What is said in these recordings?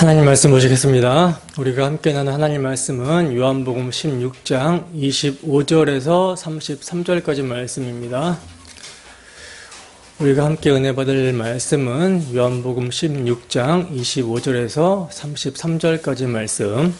하나님 말씀 보시겠습니다. 우리가 함께 나눈 하나님 말씀은 요한복음 16장 25절에서 33절까지 말씀입니다. 우리가 함께 은혜 받을 말씀은 요한복음 16장 25절에서 33절까지 말씀.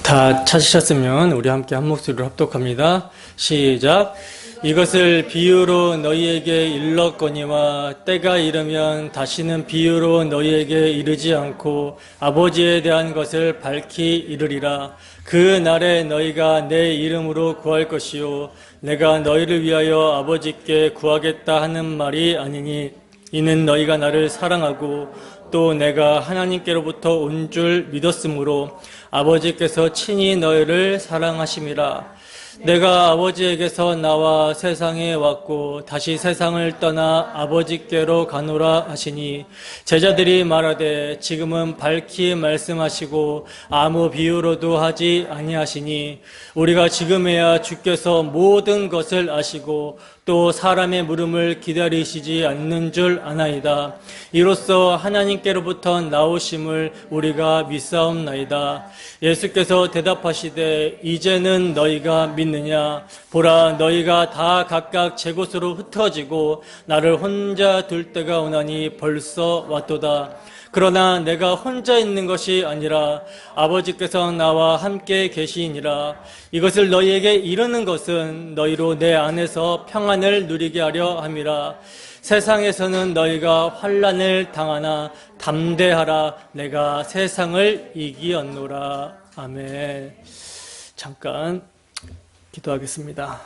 다 찾으셨으면 우리 함께 한 목소리로 합독합니다. 시작. 이것을 비유로 너희에게 일렀거니와 때가 이르면 다시는 비유로 너희에게 이르지 않고 아버지에 대한 것을 밝히 이르리라. 그 날에 너희가 내 이름으로 구할 것이요 내가 너희를 위하여 아버지께 구하겠다 하는 말이 아니니 이는 너희가 나를 사랑하고 또 내가 하나님께로부터 온 줄 믿었으므로 아버지께서 친히 너희를 사랑하심이라. 내가 아버지에게서 나와 세상에 왔고 다시 세상을 떠나 아버지께로 가노라 하시니 제자들이 말하되 지금은 밝히 말씀하시고 아무 비유로도 하지 아니하시니 우리가 지금에야 주께서 모든 것을 아시고 또 사람의 물음을 기다리시지 않는 줄 아나이다. 이로써 하나님께로부터 나오심을 우리가 믿사옵나이다. 예수께서 대답하시되 이제는 너희가 믿느냐? 보라 너희가 다 각각 제 곳으로 흩어지고 나를 혼자 둘 때가 오나니 벌써 왔도다. 그러나 내가 혼자 있는 것이 아니라 아버지께서 나와 함께 계시니라. 이것을 너희에게 이르는 것은 너희로 내 안에서 평안을 누리게 하려 함이라. 세상에서는 너희가 환난을 당하나 담대하라. 내가 세상을 이기었노라. 아멘. 잠깐 기도하겠습니다.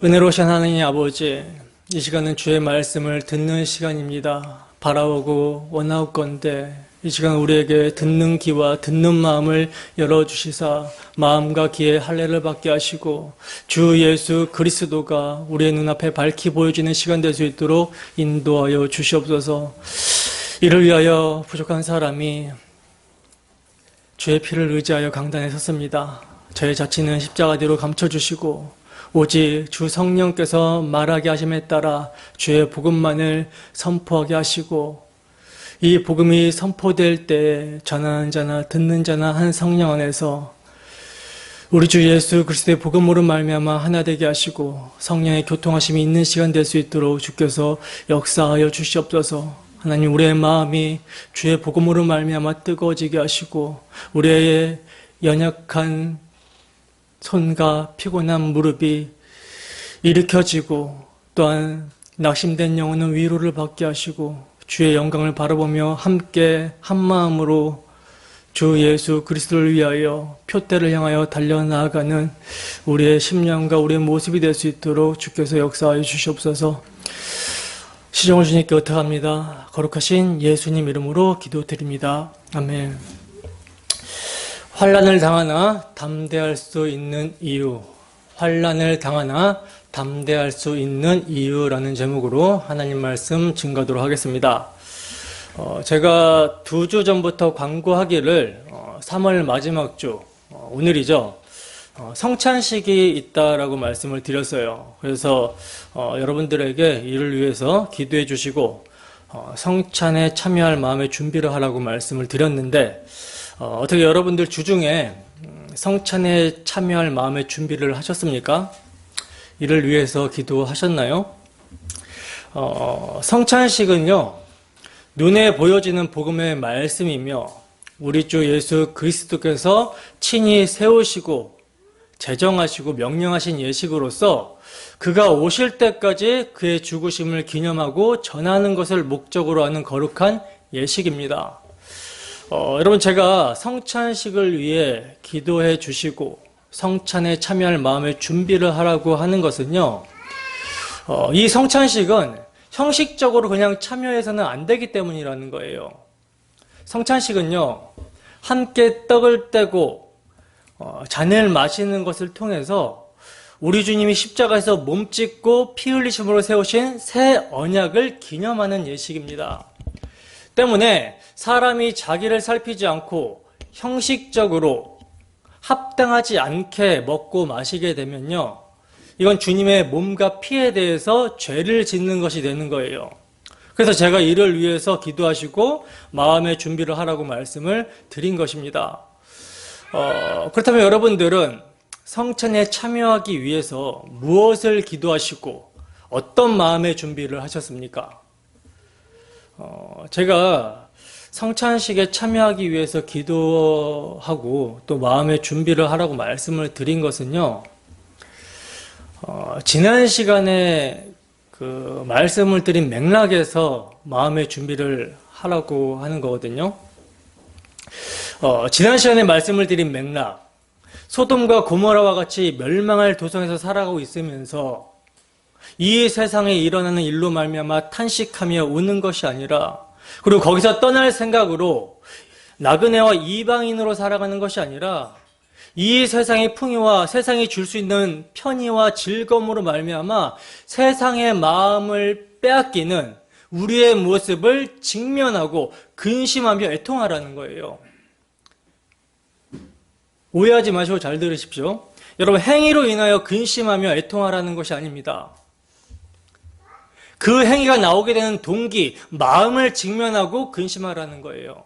은혜로우신 하나님 아버지, 이 시간은 주의 말씀을 듣는 시간입니다. 바라오고 원하옵건대 이 시간 우리에게 듣는 귀와 듣는 마음을 열어주시사 마음과 귀에 할례를 받게 하시고 주 예수 그리스도가 우리의 눈앞에 밝히 보여지는 시간 될 수 있도록 인도하여 주시옵소서. 이를 위하여 부족한 사람이 주의 피를 의지하여 강단에 섰습니다. 저의 자치는 십자가 뒤로 감춰주시고 오직 주 성령께서 말하게 하심에 따라 주의 복음만을 선포하게 하시고 이 복음이 선포될 때 전하는 자나 듣는 자나 한 성령 안에서 우리 주 예수 그리스도의 복음으로 말미암아 하나 되게 하시고 성령의 교통하심이 있는 시간 될 수 있도록 주께서 역사하여 주시옵소서. 하나님, 우리의 마음이 주의 복음으로 말미암아 뜨거워지게 하시고 우리의 연약한 손과 피곤한 무릎이 일으켜지고 또한 낙심된 영혼은 위로를 받게 하시고 주의 영광을 바라보며 함께 한마음으로 주 예수 그리스도를 위하여 표대를 향하여 달려나가는 우리의 심령과 우리의 모습이 될 수 있도록 주께서 역사하여 주시옵소서. 시종을 주님께 의탁합니다. 거룩하신 예수님 이름으로 기도드립니다. 아멘. 환난을 당하나 담대할 수 있는 이유, 환난을 당하나 담대할 수 있는 이유라는 제목으로 하나님 말씀 증거하도록 하겠습니다. 제가 2주 전부터 광고하기를 3월 마지막 주, 오늘이죠. 성찬식이 있다라고 말씀을 드렸어요. 그래서 여러분들에게 이를 위해서 기도해 주시고 성찬에 참여할 마음의 준비를 하라고 말씀을 드렸는데 어떻게 여러분들 주중에 성찬에 참여할 마음의 준비를 하셨습니까? 이를 위해서 기도하셨나요? 성찬식은요, 눈에 보여지는 복음의 말씀이며 우리 주 예수 그리스도께서 친히 세우시고 제정하시고 명령하신 예식으로서 그가 오실 때까지 그의 죽으심을 기념하고 전하는 것을 목적으로 하는 거룩한 예식입니다. 여러분, 제가 성찬식을 위해 기도해 주시고 성찬에 참여할 마음의 준비를 하라고 하는 것은요, 이 성찬식은 형식적으로 그냥 참여해서는 안 되기 때문이라는 거예요. 성찬식은요, 함께 떡을 떼고 잔을 마시는 것을 통해서 우리 주님이 십자가에서 몸 찢고 피 흘리심으로 세우신 새 언약을 기념하는 예식입니다. 때문에 사람이 자기를 살피지 않고 형식적으로 합당하지 않게 먹고 마시게 되면요, 이건 주님의 몸과 피에 대해서 죄를 짓는 것이 되는 거예요. 그래서 제가 이를 위해서 기도하시고 마음의 준비를 하라고 말씀을 드린 것입니다. 그렇다면 여러분들은 성찬에 참여하기 위해서 무엇을 기도하시고 어떤 마음의 준비를 하셨습니까? 제가 성찬식에 참여하기 위해서 기도하고 또 마음의 준비를 하라고 말씀을 드린 것은요, 지난 시간에 그 말씀을 드린 맥락에서 마음의 준비를 하라고 하는 거거든요. 지난 시간에 말씀을 드린 맥락, 소돔과 고모라와 같이 멸망할 도성에서 살아가고 있으면서 이 세상에 일어나는 일로 말미암아 탄식하며 우는 것이 아니라, 그리고 거기서 떠날 생각으로 나그네와 이방인으로 살아가는 것이 아니라 이 세상의 풍요와 세상이 줄 수 있는 편의와 즐거움으로 말미암아 세상의 마음을 빼앗기는 우리의 모습을 직면하고 근심하며 애통하라는 거예요. 오해하지 마시고 잘 들으십시오. 여러분, 행위로 인하여 근심하며 애통하라는 것이 아닙니다. 그 행위가 나오게 되는 동기, 마음을 직면하고 근심하라는 거예요.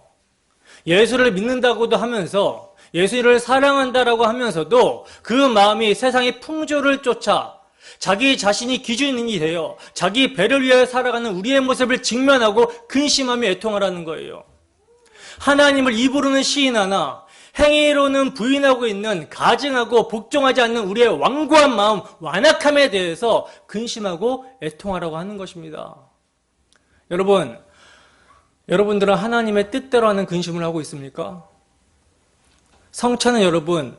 예수를 믿는다고도 하면서, 예수를 사랑한다라고 하면서도 그 마음이 세상의 풍조를 쫓아 자기 자신이 기준인이 되어 자기 배를 위하여 살아가는 우리의 모습을 직면하고 근심하며 애통하라는 거예요. 하나님을 입으로는 시인하나 행위로는 부인하고 있는 가증하고 복종하지 않는 우리의 완고한 마음, 완악함에 대해서 근심하고 애통하라고 하는 것입니다. 여러분들은 하나님의 뜻대로 하는 근심을 하고 있습니까? 성찬은 여러분,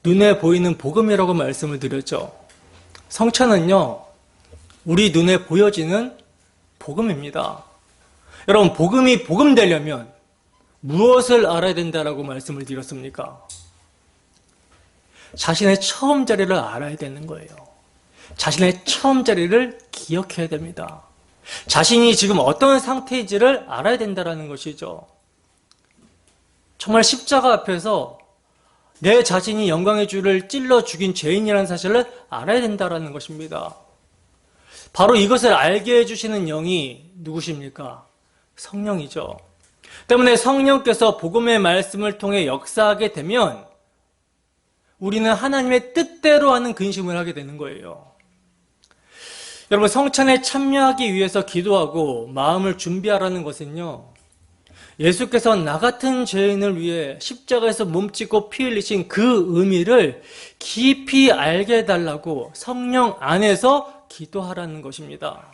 눈에 보이는 복음이라고 말씀을 드렸죠. 성찬은요, 우리 눈에 보여지는 복음입니다. 여러분, 복음이 복음 되려면 무엇을 알아야 된다라고 말씀을 드렸습니까? 자신의 처음 자리를 알아야 되는 거예요. 자신의 처음 자리를 기억해야 됩니다. 자신이 지금 어떤 상태인지를 알아야 된다는 것이죠. 정말 십자가 앞에서 내 자신이 영광의 주를 찔러 죽인 죄인이라는 사실을 알아야 된다는 것입니다. 바로 이것을 알게 해주시는 영이 누구십니까? 성령이죠. 때문에 성령께서 복음의 말씀을 통해 역사하게 되면 우리는 하나님의 뜻대로 하는 근심을 하게 되는 거예요. 여러분, 성찬에 참여하기 위해서 기도하고 마음을 준비하라는 것은요, 예수께서 나 같은 죄인을 위해 십자가에서 몸짓고 피 흘리신 그 의미를 깊이 알게 해달라고 성령 안에서 기도하라는 것입니다.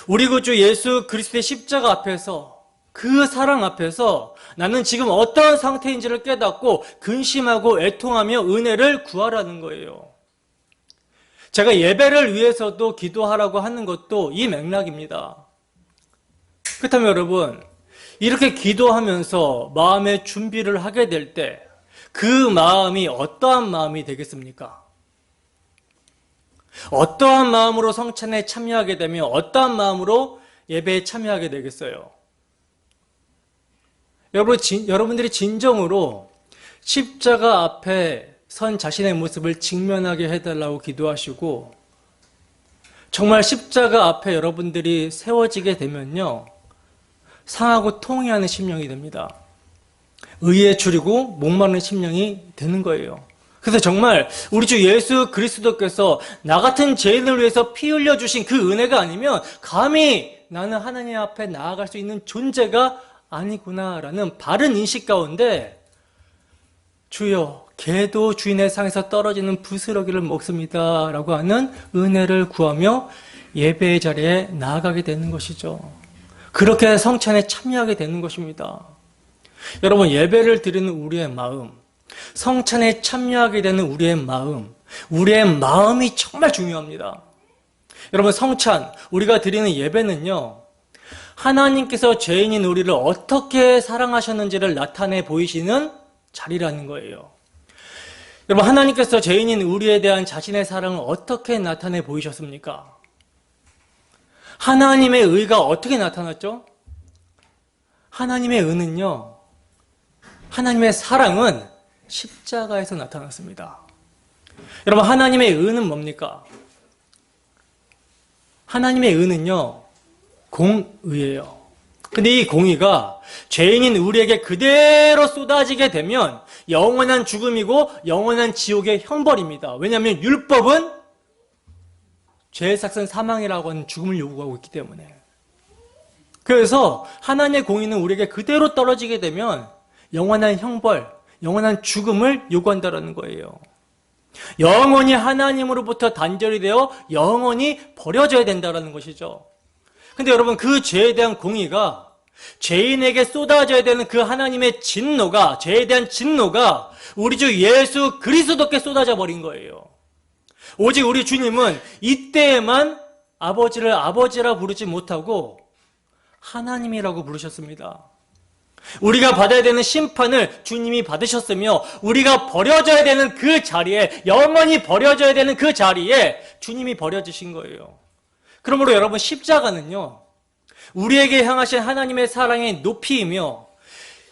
우리 구주 예수 그리스도의 십자가 앞에서, 그 사랑 앞에서 나는 지금 어떠한 상태인지를 깨닫고 근심하고 애통하며 은혜를 구하라는 거예요. 제가 예배를 위해서도 기도하라고 하는 것도 이 맥락입니다. 그렇다면 여러분, 이렇게 기도하면서 마음의 준비를 하게 될 때 그 마음이 어떠한 마음이 되겠습니까? 어떠한 마음으로 성찬에 참여하게 되며 어떠한 마음으로 예배에 참여하게 되겠어요? 여러분들이 진정으로 십자가 앞에 선 자신의 모습을 직면하게 해달라고 기도하시고, 정말 십자가 앞에 여러분들이 세워지게 되면요, 상하고 통회하는 심령이 됩니다. 의에 줄이고 목마른 심령이 되는 거예요. 그래서 정말 우리 주 예수 그리스도께서 나 같은 죄인을 위해서 피 흘려주신 그 은혜가 아니면 감히 나는 하나님 앞에 나아갈 수 있는 존재가 아니구나라는 바른 인식 가운데, 주여, 개도 주인의 상에서 떨어지는 부스러기를 먹습니다 라고 하는 은혜를 구하며 예배의 자리에 나아가게 되는 것이죠. 그렇게 성찬에 참여하게 되는 것입니다. 여러분, 예배를 드리는 우리의 마음, 성찬에 참여하게 되는 우리의 마음이 정말 중요합니다. 여러분, 성찬, 우리가 드리는 예배는요, 하나님께서 죄인인 우리를 어떻게 사랑하셨는지를 나타내 보이시는 자리라는 거예요. 여러분, 하나님께서 죄인인 우리에 대한 자신의 사랑을 어떻게 나타내 보이셨습니까? 하나님의 의가 어떻게 나타났죠? 하나님의 의는요, 하나님의 사랑은 십자가에서 나타났습니다. 여러분, 하나님의 의는 뭡니까? 하나님의 의는요, 공의예요. 근데 이 공의가 죄인인 우리에게 그대로 쏟아지게 되면 영원한 죽음이고 영원한 지옥의 형벌입니다. 왜냐하면 율법은 죄의 삭은 사망이라고 하는 죽음을 요구하고 있기 때문에. 그래서 하나님의 공의는 우리에게 그대로 떨어지게 되면 영원한 형벌, 영원한 죽음을 요구한다는 거예요. 영원히 하나님으로부터 단절이 되어 영원히 버려져야 된다는 것이죠. 근데 여러분, 그 죄에 대한 공의가 죄인에게 쏟아져야 되는 그 하나님의 진노가, 죄에 대한 진노가 우리 주 예수 그리스도께 쏟아져 버린 거예요. 오직 우리 주님은 이때에만 아버지를 아버지라 부르지 못하고 하나님이라고 부르셨습니다. 우리가 받아야 되는 심판을 주님이 받으셨으며 우리가 버려져야 되는 그 자리에, 영원히 버려져야 되는 그 자리에 주님이 버려지신 거예요. 그러므로 여러분, 십자가는요, 우리에게 향하신 하나님의 사랑의 높이이며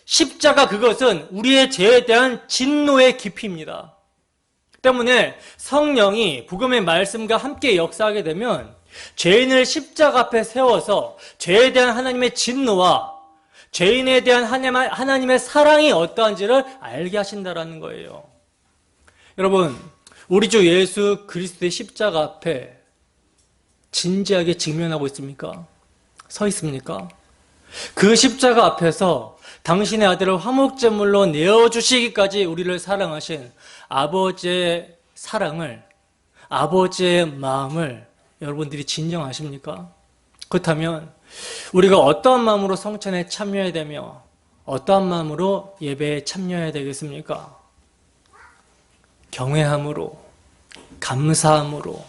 십자가, 그것은 우리의 죄에 대한 진노의 깊이입니다. 때문에 성령이 복음의 말씀과 함께 역사하게 되면 죄인을 십자가 앞에 세워서 죄에 대한 하나님의 진노와 죄인에 대한 하나님의 사랑이 어떠한지를 알게 하신다라는 거예요. 여러분, 우리 주 예수 그리스도의 십자가 앞에 진지하게 직면하고 있습니까? 서 있습니까? 그 십자가 앞에서 당신의 아들을 화목제물로 내어주시기까지 우리를 사랑하신 아버지의 사랑을, 아버지의 마음을 여러분들이 진정하십니까? 그렇다면 우리가 어떠한 마음으로 성찬에 참여해야 되며 어떠한 마음으로 예배에 참여해야 되겠습니까? 경외함으로, 감사함으로,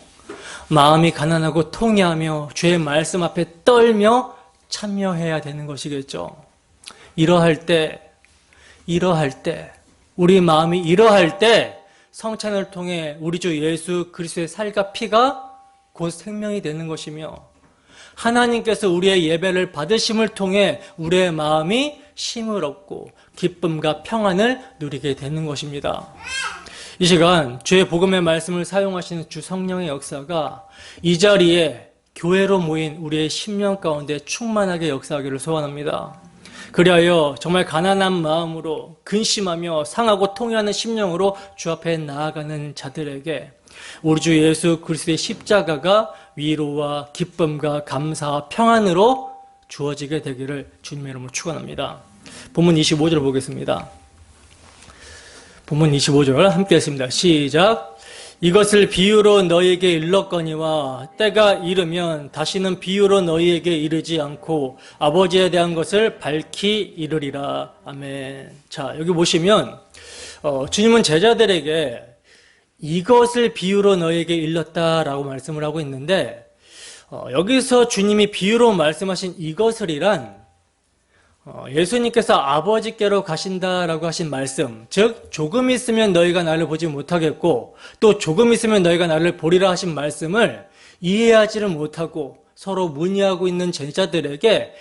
마음이 가난하고 통회하며 주의 말씀 앞에 떨며 참여해야 되는 것이겠죠. 이러할 때, 우리 마음이 이러할 때 성찬을 통해 우리 주 예수 그리스도의 살과 피가 곧 생명이 되는 것이며, 하나님께서 우리의 예배를 받으심을 통해 우리의 마음이 쉼을 얻고 기쁨과 평안을 누리게 되는 것입니다. 이 시간 주의 복음의 말씀을 사용하시는 주 성령의 역사가 이 자리에 교회로 모인 우리의 심령 가운데 충만하게 역사하기를 소원합니다. 그리하여 정말 가난한 마음으로 근심하며 상하고 통회하는 심령으로 주 앞에 나아가는 자들에게 우리 주 예수 그리스도의 십자가가 위로와 기쁨과 감사와 평안으로 주어지게 되기를 주님의 이름으로 축원합니다. 본문 25절 보겠습니다. 본문 25절 함께 했습니다. 시작. 이것을 비유로 너희에게 일렀거니와 때가 이르면 다시는 비유로 너희에게 이르지 않고 아버지에 대한 것을 밝히 이르리라. 아멘. 자, 여기 보시면 주님은 제자들에게 이것을 비유로 너희에게 일렀다라고 말씀을 하고 있는데, 여기서 주님이 비유로 말씀하신 이것을이란 예수님께서 아버지께로 가신다라고 하신 말씀, 즉 조금 있으면 너희가 나를 보지 못하겠고 또 조금 있으면 너희가 나를 보리라 하신 말씀을 이해하지를 못하고 서로 문의하고 있는 제자들에게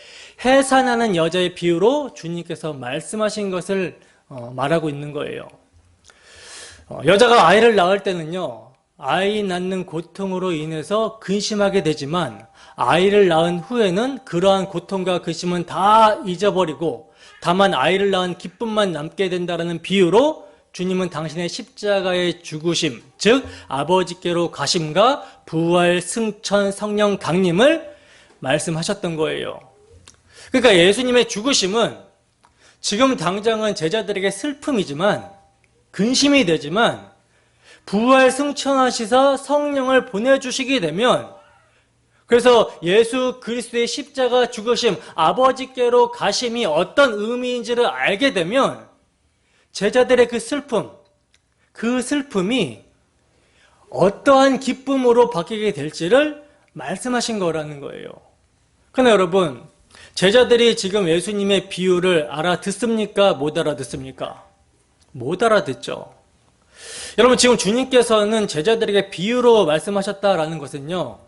해산하는 여자의 비유로 주님께서 말씀하신 것을 말하고 있는 거예요. 여자가 아이를 낳을 때는요, 아이 낳는 고통으로 인해서 근심하게 되지만 아이를 낳은 후에는 그러한 고통과 근심은 다 잊어버리고 다만 아이를 낳은 기쁨만 남게 된다는 비유로 주님은 당신의 십자가의 죽으심, 즉 아버지께로 가심과 부활, 승천, 성령 강림을 말씀하셨던 거예요. 그러니까 예수님의 죽으심은 지금 당장은 제자들에게 슬픔이지만, 근심이 되지만 부활 승천하시사 성령을 보내주시게 되면, 그래서 예수 그리스도의 십자가 죽으심, 아버지께로 가심이 어떤 의미인지를 알게 되면 제자들의 그 슬픔이 어떠한 기쁨으로 바뀌게 될지를 말씀하신 거라는 거예요. 그러나 여러분, 제자들이 지금 예수님의 비유를 알아듣습니까? 못 알아듣습니까? 못 알아듣죠. 여러분, 지금 주님께서는 제자들에게 비유로 말씀하셨다라는 것은요,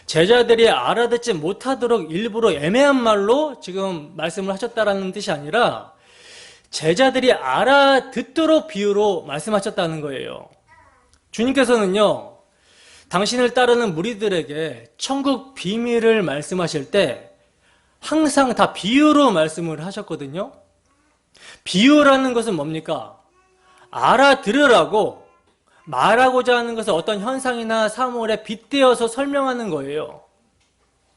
제자들이 알아듣지 못하도록 일부러 애매한 말로 지금 말씀을 하셨다라는 뜻이 아니라 제자들이 알아듣도록 비유로 말씀하셨다는 거예요. 주님께서는요, 당신을 따르는 무리들에게 천국 비밀을 말씀하실 때 항상 다 비유로 말씀을 하셨거든요. 비유라는 것은 뭡니까? 알아들으라고 말하고자 하는 것을 어떤 현상이나 사물에 빗대어서 설명하는 거예요.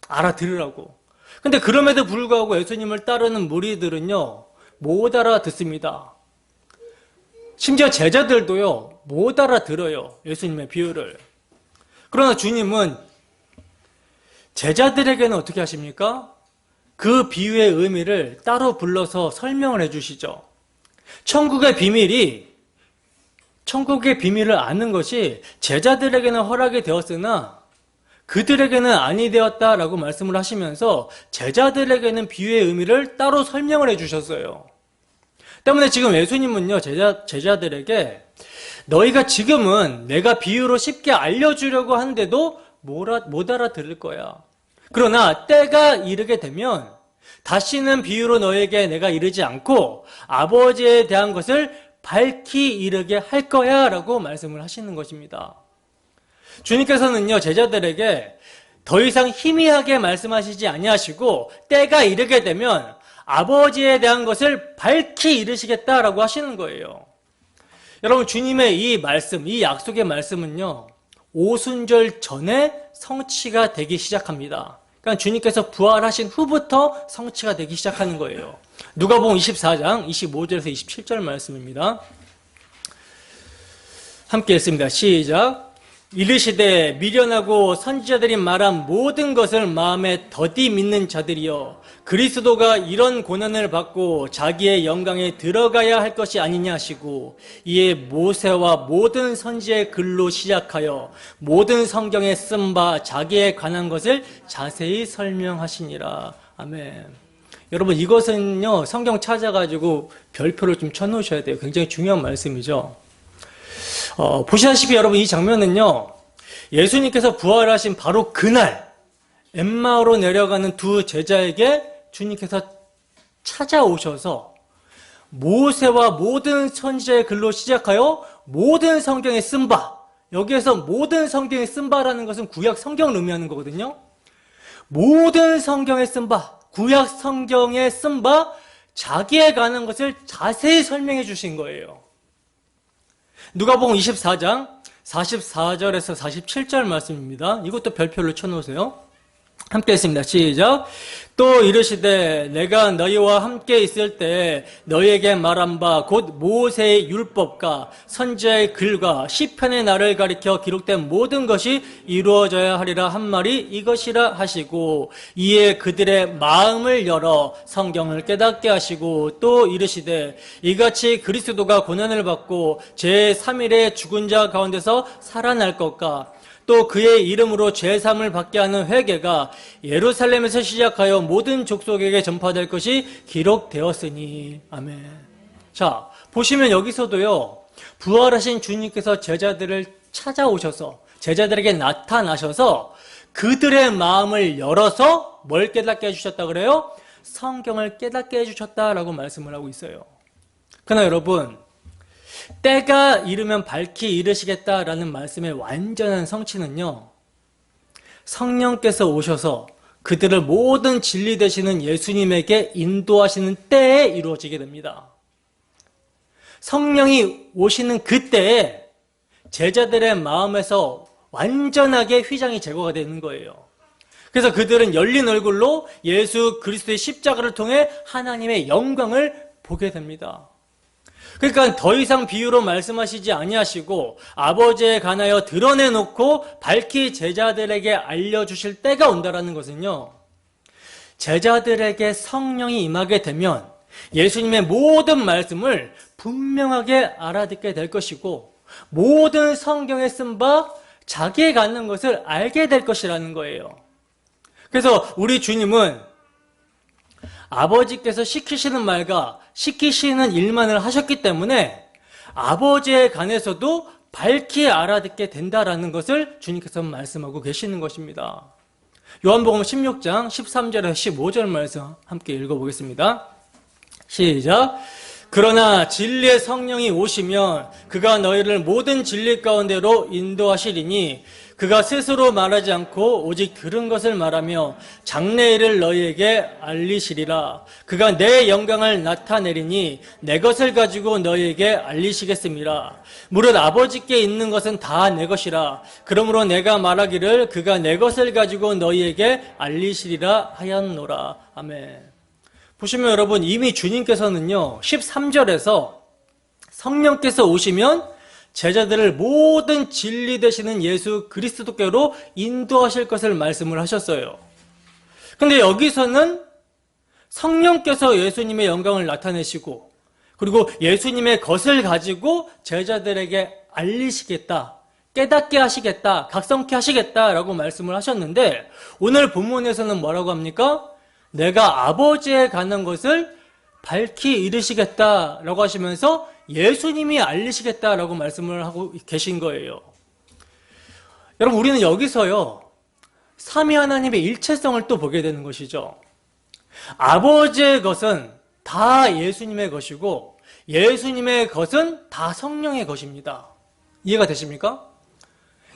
알아들으라고. 근데 그럼에도 불구하고 예수님을 따르는 무리들은요, 못 알아듣습니다. 심지어 제자들도요, 못 알아들어요. 예수님의 비유를. 그러나 주님은 제자들에게는 어떻게 하십니까? 그 비유의 의미를 따로 불러서 설명을 해주시죠. 천국의 비밀을 아는 것이 제자들에게는 허락이 되었으나 그들에게는 아니 되었다라고 말씀을 하시면서 제자들에게는 비유의 의미를 따로 설명을 해주셨어요. 때문에 지금 예수님은요, 제자들에게 너희가 지금은 내가 비유로 쉽게 알려주려고 하는데도 못 알아들을 거야. 그러나 때가 이르게 되면 다시는 비유로 너에게 내가 이르지 않고 아버지에 대한 것을 밝히 이르게 할 거야 라고 말씀을 하시는 것입니다. 주님께서는요, 제자들에게 더 이상 희미하게 말씀하시지 아니하시고 때가 이르게 되면 아버지에 대한 것을 밝히 이르시겠다라고 하시는 거예요. 여러분, 주님의 이 말씀, 이 약속의 말씀은요, 오순절 전에 성취가 되기 시작합니다. 그러니까 주님께서 부활하신 후부터 성취가 되기 시작하는 거예요. 누가복음 24장 25절에서 27절 말씀입니다. 함께 읽습니다. 시작. 이르시되 미련하고 선지자들이 말한 모든 것을 마음에 더디 믿는 자들이여, 그리스도가 이런 고난을 받고 자기의 영광에 들어가야 할 것이 아니냐 하시고, 이에 모세와 모든 선지의 글로 시작하여 모든 성경에 쓴 바 자기에 관한 것을 자세히 설명하시니라. 아멘. 여러분, 이것은요, 성경 찾아가지고 별표를 좀 쳐놓으셔야 돼요. 굉장히 중요한 말씀이죠. 보시다시피 여러분, 이 장면은요, 예수님께서 부활하신 바로 그날 엠마오로 내려가는 두 제자에게 주님께서 찾아오셔서 모세와 모든 선지자의 글로 시작하여 모든 성경에 쓴 바, 여기에서 모든 성경에 쓴 바라는 것은 구약 성경을 의미하는 거거든요. 모든 성경에 쓴 바, 구약 성경에 쓴 바, 자기에 관한 것을 자세히 설명해 주신 거예요. 누가복음 24장 44절에서 47절 말씀입니다. 이것도 별표를 쳐놓으세요. 함께 했습니다. 시작. 또 이르시되 내가 너희와 함께 있을 때 너희에게 말한 바 곧 모세의 율법과 선지자의 글과 시편의 날을 가리켜 기록된 모든 것이 이루어져야 하리라 한 말이 이것이라 하시고, 이에 그들의 마음을 열어 성경을 깨닫게 하시고, 또 이르시되 이같이 그리스도가 고난을 받고 제3일에 죽은 자 가운데서 살아날 것과 또 그의 이름으로 죄사함을 받게 하는 회개가 예루살렘에서 시작하여 모든 족속에게 전파될 것이 기록되었으니. 아멘. 자, 보시면 여기서도요, 부활하신 주님께서 제자들을 찾아오셔서 제자들에게 나타나셔서 그들의 마음을 열어서 뭘 깨닫게 해주셨다 그래요? 성경을 깨닫게 해주셨다라고 말씀을 하고 있어요. 그러나 여러분, 때가 이르면 밝히 이르시겠다라는 말씀의 완전한 성취는요, 성령께서 오셔서 그들을 모든 진리 되시는 예수님에게 인도하시는 때에 이루어지게 됩니다. 성령이 오시는 그때에 제자들의 마음에서 완전하게 휘장이 제거가 되는 거예요. 그래서 그들은 열린 얼굴로 예수 그리스도의 십자가를 통해 하나님의 영광을 보게 됩니다. 그러니까 더 이상 비유로 말씀하시지 아니하시고 아버지에 관하여 드러내놓고 밝히 제자들에게 알려주실 때가 온다라는 것은요, 제자들에게 성령이 임하게 되면 예수님의 모든 말씀을 분명하게 알아듣게 될 것이고 모든 성경에 쓴 바 자기에 갖는 것을 알게 될 것이라는 거예요. 그래서 우리 주님은 아버지께서 시키시는 말과 시키시는 일만을 하셨기 때문에 아버지에 관해서도 밝히 알아듣게 된다라는 것을 주님께서 말씀하고 계시는 것입니다. 요한복음 16장 13절에서 15절 말씀 함께 읽어보겠습니다. 시작. 그러나 진리의 성령이 오시면 그가 너희를 모든 진리 가운데로 인도하시리니 그가 스스로 말하지 않고 오직 들은 것을 말하며 장래일을 너희에게 알리시리라. 그가 내 영광을 나타내리니 내 것을 가지고 너희에게 알리시겠습니다. 무릇 아버지께 있는 것은 다 내 것이라. 그러므로 내가 말하기를 그가 내 것을 가지고 너희에게 알리시리라 하였노라. 아멘. 보시면 여러분, 이미 주님께서는요 13절에서 성령께서 오시면 제자들을 모든 진리 되시는 예수 그리스도께로 인도하실 것을 말씀을 하셨어요. 근데 여기서는 성령께서 예수님의 영광을 나타내시고 그리고 예수님의 것을 가지고 제자들에게 알리시겠다, 깨닫게 하시겠다, 각성케 하시겠다라고 말씀을 하셨는데, 오늘 본문에서는 뭐라고 합니까? 내가 아버지에 가는 것을 밝히 이르시겠다라고 하시면서 예수님이 알리시겠다라고 말씀을 하고 계신 거예요. 여러분, 우리는 여기서요 삼위 하나님의 일체성을 또 보게 되는 것이죠. 아버지의 것은 다 예수님의 것이고 예수님의 것은 다 성령의 것입니다. 이해가 되십니까?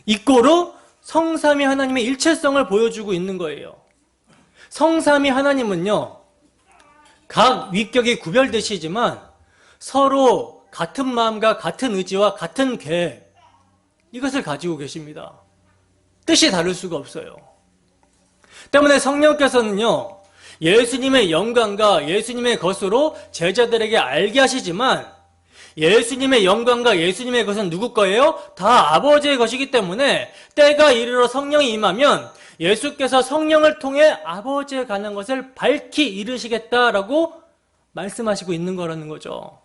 이꼬로 성삼위 하나님의 일체성을 보여주고 있는 거예요. 성삼위 하나님은요 각 위격이 구별되시지만 서로 같은 마음과 같은 의지와 같은 계획, 이것을 가지고 계십니다. 뜻이 다를 수가 없어요. 때문에 성령께서는요 예수님의 영광과 예수님의 것으로 제자들에게 알게 하시지만 예수님의 영광과 예수님의 것은 누구 거예요? 다 아버지의 것이기 때문에 때가 이르러 성령이 임하면 예수께서 성령을 통해 아버지에 가는 것을 밝히 이르시겠다라고 말씀하시고 있는 거라는 거죠.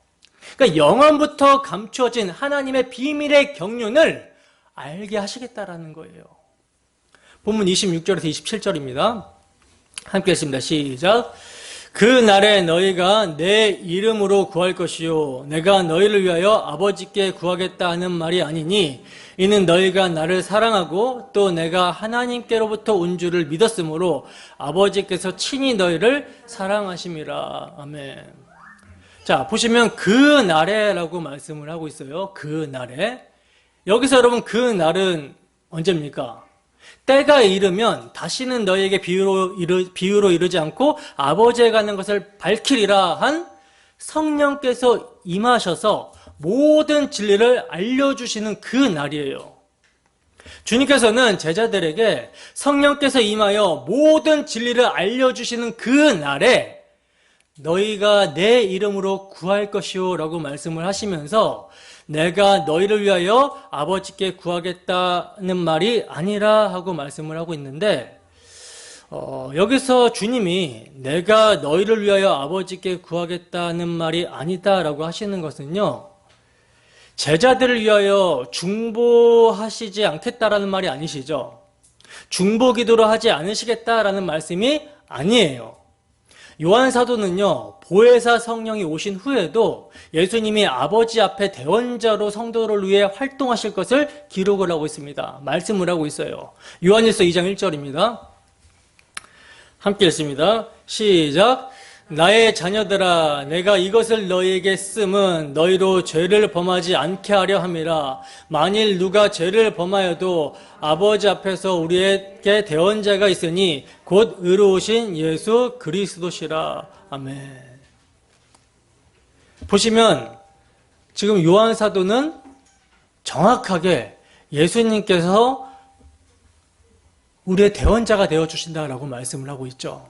그러니까 영원부터 감추어진 하나님의 비밀의 경륜을 알게 하시겠다라는 거예요. 본문 26절에서 27절입니다. 함께 읽습니다. 시작. 그 날에 너희가 내 이름으로 구할 것이요 내가 너희를 위하여 아버지께 구하겠다 하는 말이 아니니 이는 너희가 나를 사랑하고 또 내가 하나님께로부터 온 줄을 믿었으므로 아버지께서 친히 너희를 사랑하심이라. 아멘. 자, 보시면 그 날에라고 말씀을 하고 있어요. 그 날에. 여기서 여러분 그 날은 언제입니까? 때가 이르면 다시는 너희에게 비유로 이르지 않고 아버지에 가는 것을 밝히리라 한 성령께서 임하셔서 모든 진리를 알려주시는 그 날이에요. 주님께서는 제자들에게 성령께서 임하여 모든 진리를 알려주시는 그 날에 너희가 내 이름으로 구할 것이요 라고 말씀을 하시면서 내가 너희를 위하여 아버지께 구하겠다는 말이 아니라 하고 말씀을 하고 있는데, 여기서 주님이 내가 너희를 위하여 아버지께 구하겠다는 말이 아니다라고 하시는 것은요 제자들을 위하여 중보하시지 않겠다라는 말이 아니시죠. 중보기도를 하지 않으시겠다라는 말씀이 아니에요. 요한 사도는요 보혜사 성령이 오신 후에도 예수님이 아버지 앞에 대원자로 성도를 위해 활동하실 것을 기록을 하고 있습니다. 말씀을 하고 있어요. 요한일서 2장 1절입니다. 함께 읽습니다. 시작. 나의 자녀들아 내가 이것을 너희에게 씀은 너희로 죄를 범하지 않게 하려 함이라. 만일 누가 죄를 범하여도 아버지 앞에서 우리에게 대언자가 있으니 곧 의로우신 예수 그리스도시라. 아멘. 보시면 지금 요한 사도는 정확하게 예수님께서 우리의 대언자가 되어주신다라고 말씀을 하고 있죠.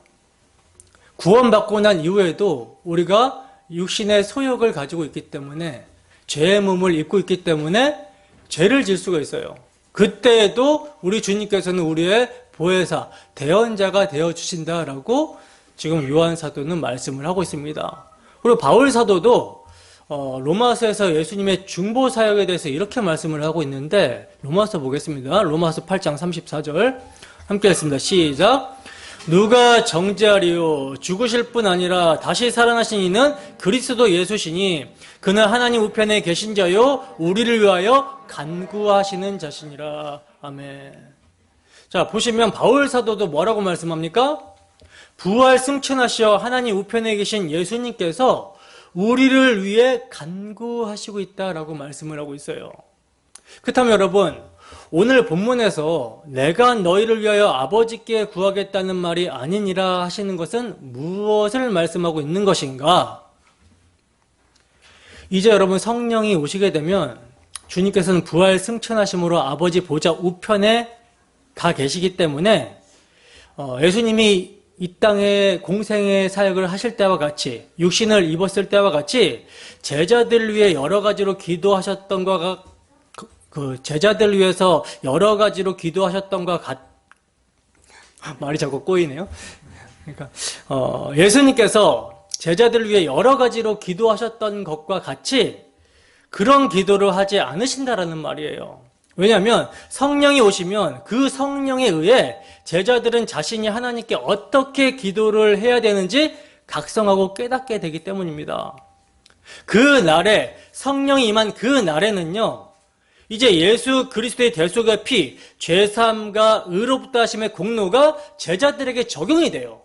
구원받고 난 이후에도 우리가 육신의 소욕을 가지고 있기 때문에 죄의 몸을 입고 있기 때문에 죄를 질 수가 있어요. 그때에도 우리 주님께서는 우리의 보혜사, 대언자가 되어주신다라고 지금 요한 사도는 말씀을 하고 있습니다. 그리고 바울 사도도 로마서에서 예수님의 중보 사역에 대해서 이렇게 말씀을 하고 있는데 로마서 보겠습니다. 로마서 8장 34절 함께 읽습니다. 시작. 누가 정죄하리요 죽으실 뿐 아니라 다시 살아나신 이는 그리스도 예수시니 그는 하나님 우편에 계신 자요 우리를 위하여 간구하시는 자시니라. 아멘. 자, 보시면 바울 사도도 뭐라고 말씀합니까? 부활 승천하시어 하나님 우편에 계신 예수님께서 우리를 위해 간구하시고 있다라고 말씀을 하고 있어요. 그렇다면 여러분, 오늘 본문에서 내가 너희를 위하여 아버지께 구하겠다는 말이 아니니라 하시는 것은 무엇을 말씀하고 있는 것인가? 이제 여러분 성령이 오시게 되면 주님께서는 부활 승천하심으로 아버지 보좌 우편에 가 계시기 때문에 예수님이 이 땅에 공생의 사역을 하실 때와 같이 육신을 입었을 때와 같이 제자들을 위해 여러 가지로 기도하셨던 것과 그 제자들을 위해서 여러 가지로 기도하셨던 것과 말이 자꾸 꼬이네요. 그러니까 예수님께서 제자들을 위해 여러 가지로 기도하셨던 것과 같이 그런 기도를 하지 않으신다라는 말이에요. 왜냐하면 성령이 오시면 그 성령에 의해 제자들은 자신이 하나님께 어떻게 기도를 해야 되는지 각성하고 깨닫게 되기 때문입니다. 그 날에 성령이 임한 그 날에는요, 이제 예수 그리스도의 대속의 피, 죄사함과 의롭다 하심의 공로가 제자들에게 적용이 돼요.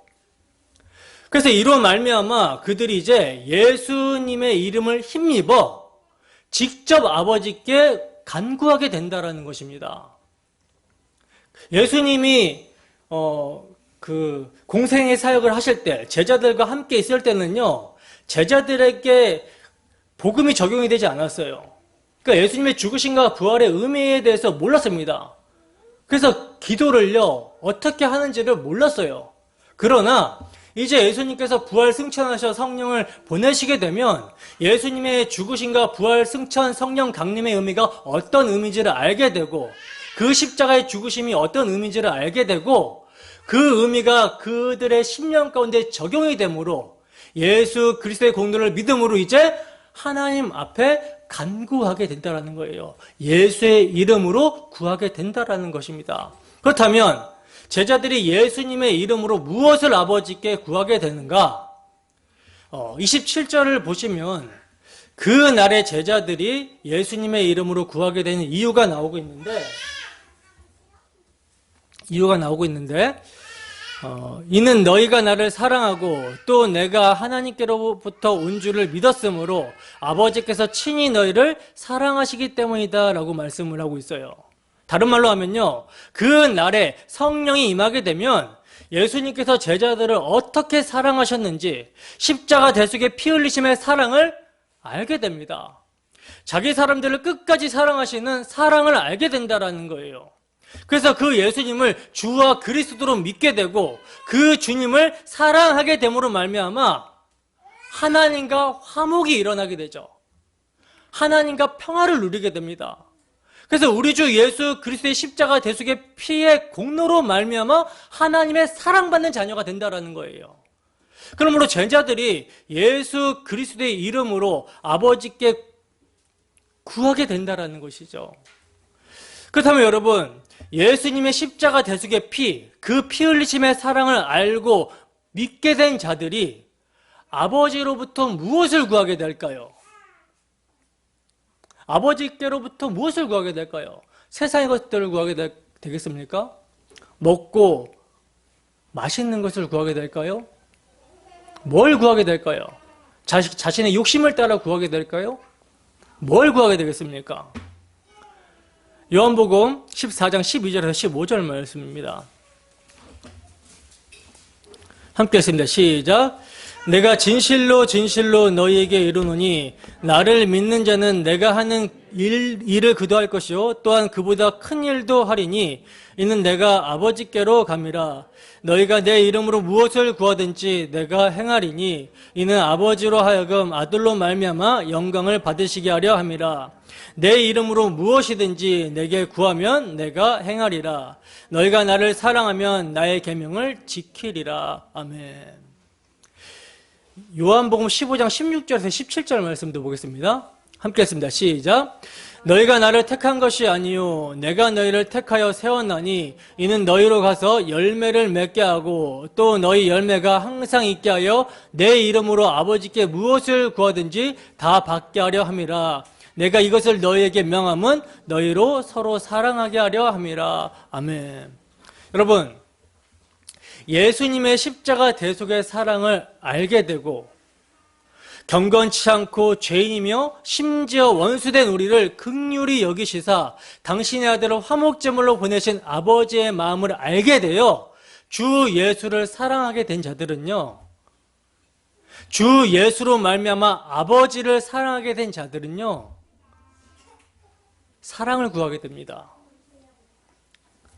그래서 이로 말미암아 그들이 이제 예수님의 이름을 힘입어 직접 아버지께 간구하게 된다라는 것입니다. 예수님이 그 공생의 사역을 하실 때, 제자들과 함께 있을 때는요, 제자들에게 복음이 적용이 되지 않았어요. 그러니까 예수님의 죽으심과 부활의 의미에 대해서 몰랐습니다. 그래서 기도를요, 어떻게 하는지를 몰랐어요. 그러나 이제 예수님께서 부활 승천하셔 성령을 보내시게 되면 예수님의 죽으심과 부활 승천 성령 강림의 의미가 어떤 의미인지를 알게 되고, 그 십자가의 죽으심이 어떤 의미인지를 알게 되고, 그 의미가 그들의 심령 가운데 적용이 되므로 예수 그리스도의 공로를 믿음으로 이제 하나님 앞에 간구하게 된다는 거예요. 예수의 이름으로 구하게 된다는 것입니다. 그렇다면 제자들이 예수님의 이름으로 무엇을 아버지께 구하게 되는가? 27절을 보시면 그 날에 제자들이 예수님의 이름으로 구하게 되는 이유가 나오고 있는데 이는 너희가 나를 사랑하고 또 내가 하나님께로부터 온 줄을 믿었으므로 아버지께서 친히 너희를 사랑하시기 때문이다 라고 말씀을 하고 있어요. 다른 말로 하면요, 그 날에 성령이 임하게 되면 예수님께서 제자들을 어떻게 사랑하셨는지 십자가 대속의 피 흘리심의 사랑을 알게 됩니다. 자기 사람들을 끝까지 사랑하시는 사랑을 알게 된다는 거예요. 그래서 그 예수님을 주와 그리스도로 믿게 되고 그 주님을 사랑하게 됨으로 말미암아 하나님과 화목이 일어나게 되죠. 하나님과 평화를 누리게 됩니다. 그래서 우리 주 예수 그리스도의 십자가 대속의 피의 공로로 말미암아 하나님의 사랑받는 자녀가 된다는 거예요. 그러므로 제자들이 예수 그리스도의 이름으로 아버지께 구하게 된다는 것이죠. 그렇다면 여러분, 예수님의 십자가 대속의 피, 그 피 흘리심의 사랑을 알고 믿게 된 자들이 아버지로부터 무엇을 구하게 될까요? 아버지께로부터 무엇을 구하게 될까요? 세상의 것들을 구하게 되겠습니까? 먹고 맛있는 것을 구하게 될까요? 뭘 구하게 될까요? 자신의 욕심을 따라 구하게 될까요? 뭘 구하게 되겠습니까? 요한복음 14장 12절에서 15절 말씀입니다. 함께 했습니다. 시작. 내가 진실로 진실로 너희에게 이르노니 나를 믿는 자는 내가 하는 일을 그도 할 것이요 또한 그보다 큰 일도 하리니 이는 내가 아버지께로 감이라. 너희가 내 이름으로 무엇을 구하든지 내가 행하리니 이는 아버지로 하여금 아들로 말미암아 영광을 받으시게 하려 함이라. 내 이름으로 무엇이든지 내게 구하면 내가 행하리라. 너희가 나를 사랑하면 나의 계명을 지키리라. 아멘. 요한복음 15장 16절에서 17절 말씀도 보겠습니다. 함께 했습니다. 시작. 너희가 나를 택한 것이 아니요 내가 너희를 택하여 세웠나니 이는 너희로 가서 열매를 맺게 하고 또 너희 열매가 항상 있게 하여 내 이름으로 아버지께 무엇을 구하든지 다 받게 하려 함이라. 내가 이것을 너희에게 명함은 너희로 서로 사랑하게 하려 함이라. 아멘. 여러분, 예수님의 십자가 대속의 사랑을 알게 되고 경건치 않고 죄인이며 심지어 원수된 우리를 긍휼히 여기시사 당신의 아들을 화목제물로 보내신 아버지의 마음을 알게 되어 주 예수를 사랑하게 된 자들은요, 주 예수로 말미암아 아버지를 사랑하게 된 자들은요, 사랑을 구하게 됩니다.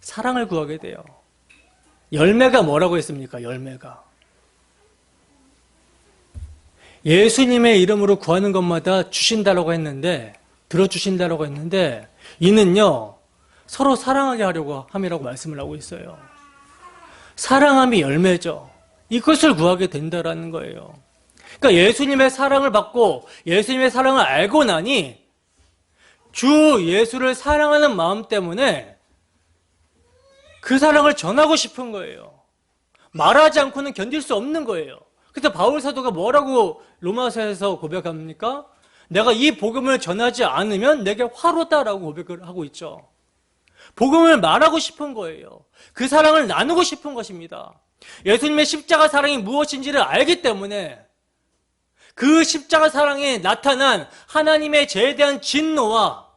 사랑을 구하게 돼요. 열매가 뭐라고 했습니까? 열매가. 예수님의 이름으로 구하는 것마다 주신다라고 했는데, 들어주신다라고 했는데, 이는요, 서로 사랑하게 하려고 함이라고 말씀을 하고 있어요. 사랑함이 열매죠. 이것을 구하게 된다라는 거예요. 그러니까 예수님의 사랑을 받고 예수님의 사랑을 알고 나니 주 예수를 사랑하는 마음 때문에 그 사랑을 전하고 싶은 거예요. 말하지 않고는 견딜 수 없는 거예요. 그래서 바울 사도가 뭐라고 로마서에서 고백합니까? 내가 이 복음을 전하지 않으면 내게 화로다라고 고백을 하고 있죠. 복음을 말하고 싶은 거예요. 그 사랑을 나누고 싶은 것입니다. 예수님의 십자가 사랑이 무엇인지를 알기 때문에 그 십자가 사랑에 나타난 하나님의 죄에 대한 진노와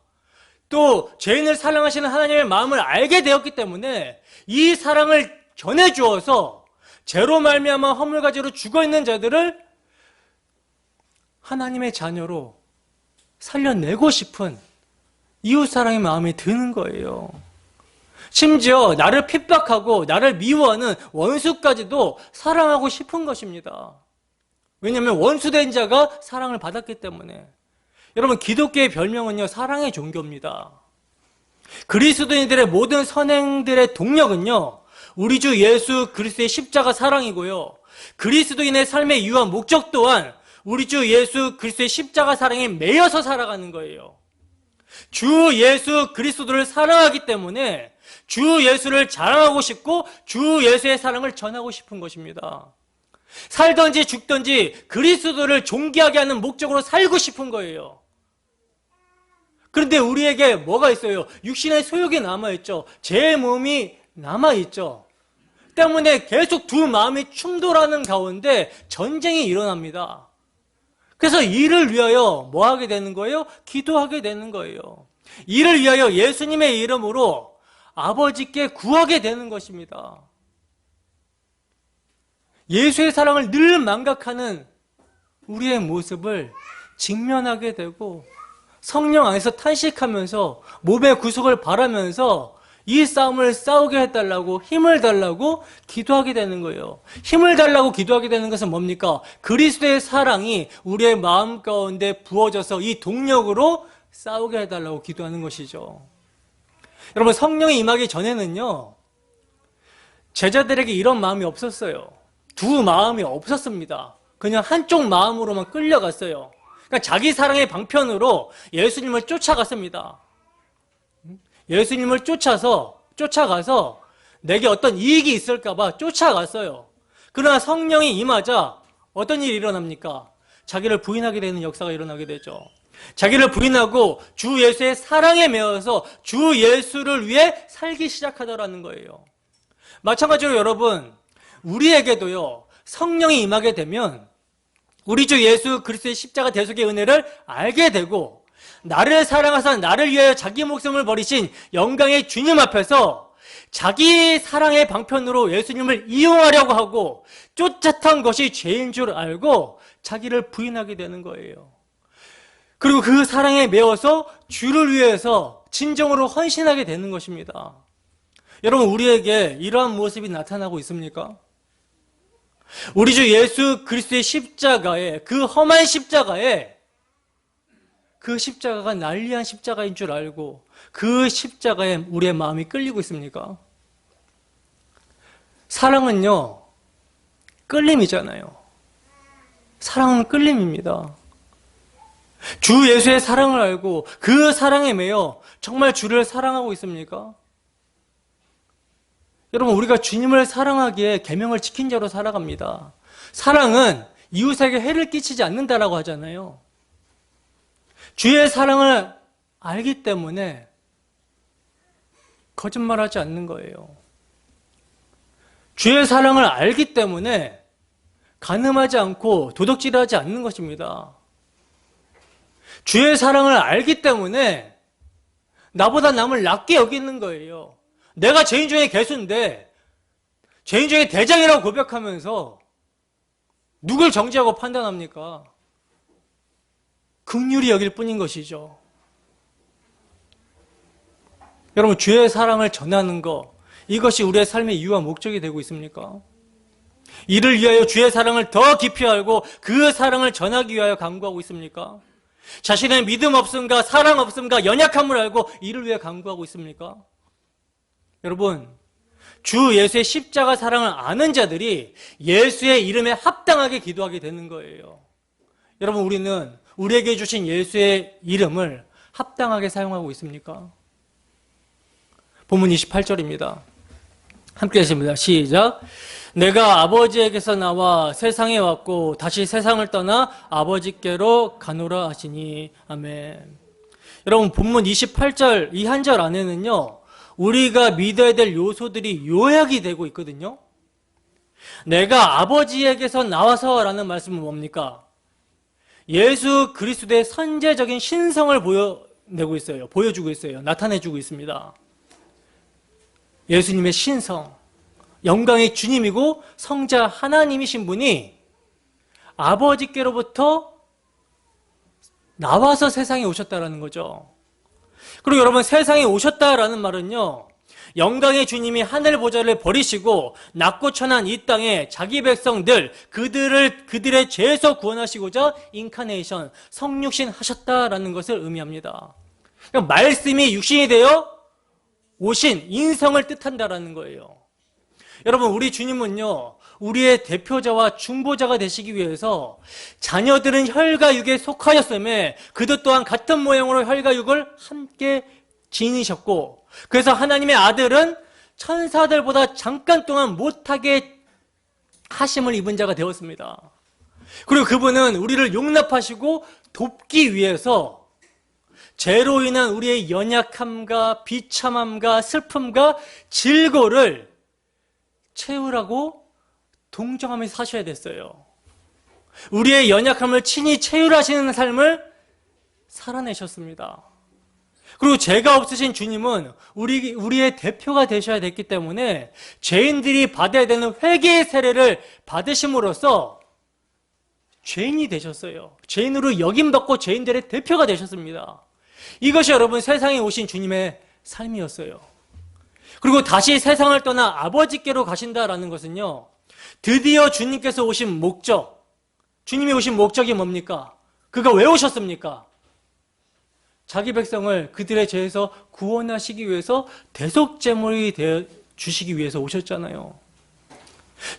또 죄인을 사랑하시는 하나님의 마음을 알게 되었기 때문에 이 사랑을 전해주어서 죄로 말미암아 허물가지로 죽어있는 자들을 하나님의 자녀로 살려내고 싶은 이웃사랑의 마음이 드는 거예요. 심지어 나를 핍박하고 나를 미워하는 원수까지도 사랑하고 싶은 것입니다. 왜냐하면 원수된 자가 사랑을 받았기 때문에. 여러분, 기독교의 별명은요, 사랑의 종교입니다. 그리스도인들의 모든 선행들의 동력은요, 우리 주 예수 그리스도의 십자가 사랑이고요, 그리스도인의 삶의 이유와 목적 또한 우리 주 예수 그리스도의 십자가 사랑에 매여서 살아가는 거예요. 주 예수 그리스도를 사랑하기 때문에 주 예수를 자랑하고 싶고 주 예수의 사랑을 전하고 싶은 것입니다. 살든지 죽든지 그리스도를 존귀하게 하는 목적으로 살고 싶은 거예요. 그런데 우리에게 뭐가 있어요? 육신의 소욕이 남아있죠. 제 몸이 남아있죠. 때문에 계속 두 마음이 충돌하는 가운데 전쟁이 일어납니다. 그래서 이를 위하여 뭐 하게 되는 거예요? 기도하게 되는 거예요. 이를 위하여 예수님의 이름으로 아버지께 구하게 되는 것입니다. 예수의 사랑을 늘 망각하는 우리의 모습을 직면하게 되고 성령 안에서 탄식하면서 몸의 구속을 바라면서 이 싸움을 싸우게 해달라고 힘을 달라고 기도하게 되는 거예요. 힘을 달라고 기도하게 되는 것은 뭡니까? 그리스도의 사랑이 우리의 마음 가운데 부어져서 이 동력으로 싸우게 해달라고 기도하는 것이죠. 여러분, 성령이 임하기 전에는요, 제자들에게 이런 마음이 없었어요. 두 마음이 없었습니다. 그냥 한쪽 마음으로만 끌려갔어요. 그러니까 자기 사랑의 방편으로 예수님을 쫓아갔습니다. 예수님을 쫓아가서 내게 어떤 이익이 있을까봐 쫓아갔어요. 그러나 성령이 임하자 어떤 일이 일어납니까? 자기를 부인하게 되는 역사가 일어나게 되죠. 자기를 부인하고 주 예수의 사랑에 매여서 주 예수를 위해 살기 시작하더라는 거예요. 마찬가지로 여러분, 우리에게도요, 성령이 임하게 되면 우리 주 예수 그리스도의 십자가 대속의 은혜를 알게 되고 나를 사랑하사 나를 위하여 자기 목숨을 버리신 영광의 주님 앞에서 자기 사랑의 방편으로 예수님을 이용하려고 하고 쫓았던 것이 죄인 줄 알고 자기를 부인하게 되는 거예요. 그리고 그 사랑에 매어서 주를 위해서 진정으로 헌신하게 되는 것입니다. 여러분, 우리에게 이러한 모습이 나타나고 있습니까? 우리 주 예수 그리스도의 십자가에, 그 험한 십자가에, 그 십자가가 난리한 십자가인 줄 알고 그 십자가에 우리의 마음이 끌리고 있습니까? 사랑은요, 끌림이잖아요. 사랑은 끌림입니다. 주 예수의 사랑을 알고 그 사랑에 매여 정말 주를 사랑하고 있습니까? 여러분, 우리가 주님을 사랑하기에 계명을 지킨 자로 살아갑니다. 사랑은 이웃에게 해를 끼치지 않는다라고 하잖아요. 주의 사랑을 알기 때문에 거짓말하지 않는 거예요. 주의 사랑을 알기 때문에 간음하지 않고 도둑질하지 않는 것입니다. 주의 사랑을 알기 때문에 나보다 남을 낮게 여기는 거예요. 내가 죄인 중에 개수인데 죄인 중에 대장이라고 고백하면서 누굴 정죄하고 판단합니까? 긍휼히 여길 뿐인 것이죠. 여러분, 주의 사랑을 전하는 것, 이것이 우리의 삶의 이유와 목적이 되고 있습니까? 이를 위하여 주의 사랑을 더 깊이 알고 그 사랑을 전하기 위하여 간구하고 있습니까? 자신의 믿음 없음과 사랑 없음과 연약함을 알고 이를 위해 간구하고 있습니까? 여러분, 주 예수의 십자가 사랑을 아는 자들이 예수의 이름에 합당하게 기도하게 되는 거예요. 여러분, 우리는 우리에게 주신 예수의 이름을 합당하게 사용하고 있습니까? 본문 28절입니다. 함께 하십니다. 시작. 내가 아버지에게서 나와 세상에 왔고 다시 세상을 떠나 아버지께로 가노라 하시니. 아멘. 여러분, 본문 28절 이 한 절 안에는요, 우리가 믿어야 될 요소들이 요약이 되고 있거든요. 내가 아버지에게서 나와서 라는 말씀은 뭡니까? 예수 그리스도의 선제적인 신성을 보여내고 있어요. 보여주고 있어요. 나타내주고 있습니다. 예수님의 신성, 영광의 주님이고 성자 하나님이신 분이 아버지께로부터 나와서 세상에 오셨다라는 거죠. 그리고 여러분, 세상에 오셨다라는 말은요, 영광의 주님이 하늘 보좌를 버리시고 낮고 천한 이 땅에 자기 백성들, 그들의 죄에서 구원하시고자 인카네이션, 성육신 하셨다라는 것을 의미합니다. 그러니까 말씀이 육신이 되어 오신 인성을 뜻한다라는 거예요. 여러분, 우리 주님은요, 우리의 대표자와 중보자가 되시기 위해서 자녀들은 혈과 육에 속하였음에 그도 또한 같은 모양으로 혈과 육을 함께 지니셨고, 그래서 하나님의 아들은 천사들보다 잠깐 동안 못하게 하심을 입은 자가 되었습니다. 그리고 그분은 우리를 용납하시고 돕기 위해서 죄로 인한 우리의 연약함과 비참함과 슬픔과 질고를 채우라고 동정하면서 사셔야 됐어요. 우리의 연약함을 친히 채울하시는 삶을 살아내셨습니다. 그리고 죄가 없으신 주님은 우리의 대표가 되셔야 됐기 때문에 죄인들이 받아야 되는 회개의 세례를 받으심으로써 죄인이 되셨어요. 죄인으로 여김받고 죄인들의 대표가 되셨습니다. 이것이 여러분, 세상에 오신 주님의 삶이었어요. 그리고 다시 세상을 떠나 아버지께로 가신다라는 것은요, 드디어 주님께서 오신 목적, 주님이 오신 목적이 뭡니까? 그가 왜 오셨습니까? 자기 백성을 그들의 죄에서 구원하시기 위해서 대속제물이 되어 주시기 위해서 오셨잖아요.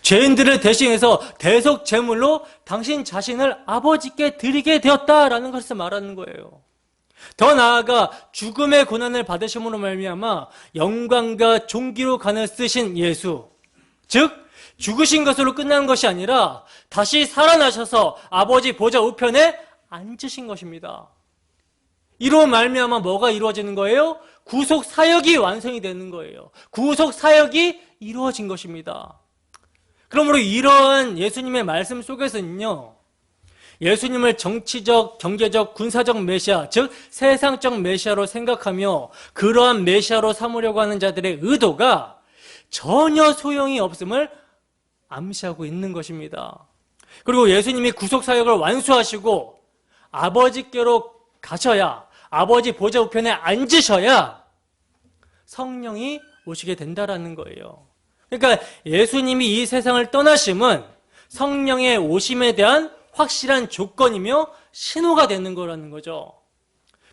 죄인들을 대신해서 대속제물로 당신 자신을 아버지께 드리게 되었다라는 것을 말하는 거예요. 더 나아가 죽음의 고난을 받으심으로 말미암아 영광과 존귀로 간을 쓰신 예수, 즉 죽으신 것으로 끝난 것이 아니라 다시 살아나셔서 아버지 보좌 우편에 앉으신 것입니다. 이로 말미암아 뭐가 이루어지는 거예요? 구속 사역이 완성이 되는 거예요. 구속 사역이 이루어진 것입니다. 그러므로 이러한 예수님의 말씀 속에서는요, 예수님을 정치적, 경제적, 군사적 메시아, 즉 세상적 메시아로 생각하며 그러한 메시아로 삼으려고 하는 자들의 의도가 전혀 소용이 없음을 암시하고 있는 것입니다. 그리고 예수님이 구속사역을 완수하시고 아버지께로 가셔야, 아버지 보좌 우편에 앉으셔야 성령이 오시게 된다라는 거예요. 그러니까 예수님이 이 세상을 떠나심은 성령의 오심에 대한 확실한 조건이며 신호가 되는 거라는 거죠.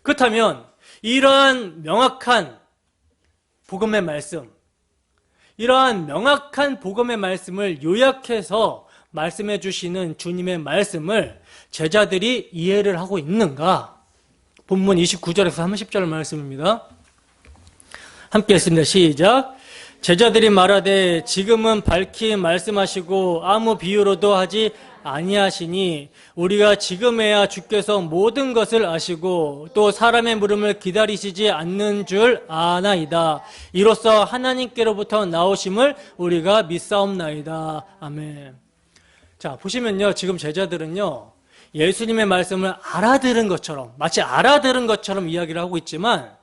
그렇다면 이러한 명확한 복음의 말씀, 이러한 명확한 복음의 말씀을 요약해서 말씀해 주시는 주님의 말씀을 제자들이 이해를 하고 있는가? 본문 29절에서 30절 말씀입니다. 함께 했습니다. 시작. 제자들이 말하되 지금은 밝히 말씀하시고 아무 비유로도 하지 아니하시니 우리가 지금에야 주께서 모든 것을 아시고 또 사람의 물음을 기다리시지 않는 줄 아나이다. 이로써 하나님께로부터 나오심을 우리가 믿사옵나이다. 아멘. 자, 보시면요. 지금 제자들은요. 예수님의 말씀을 알아들은 것처럼, 마치 알아들은 것처럼 이야기를 하고 있지만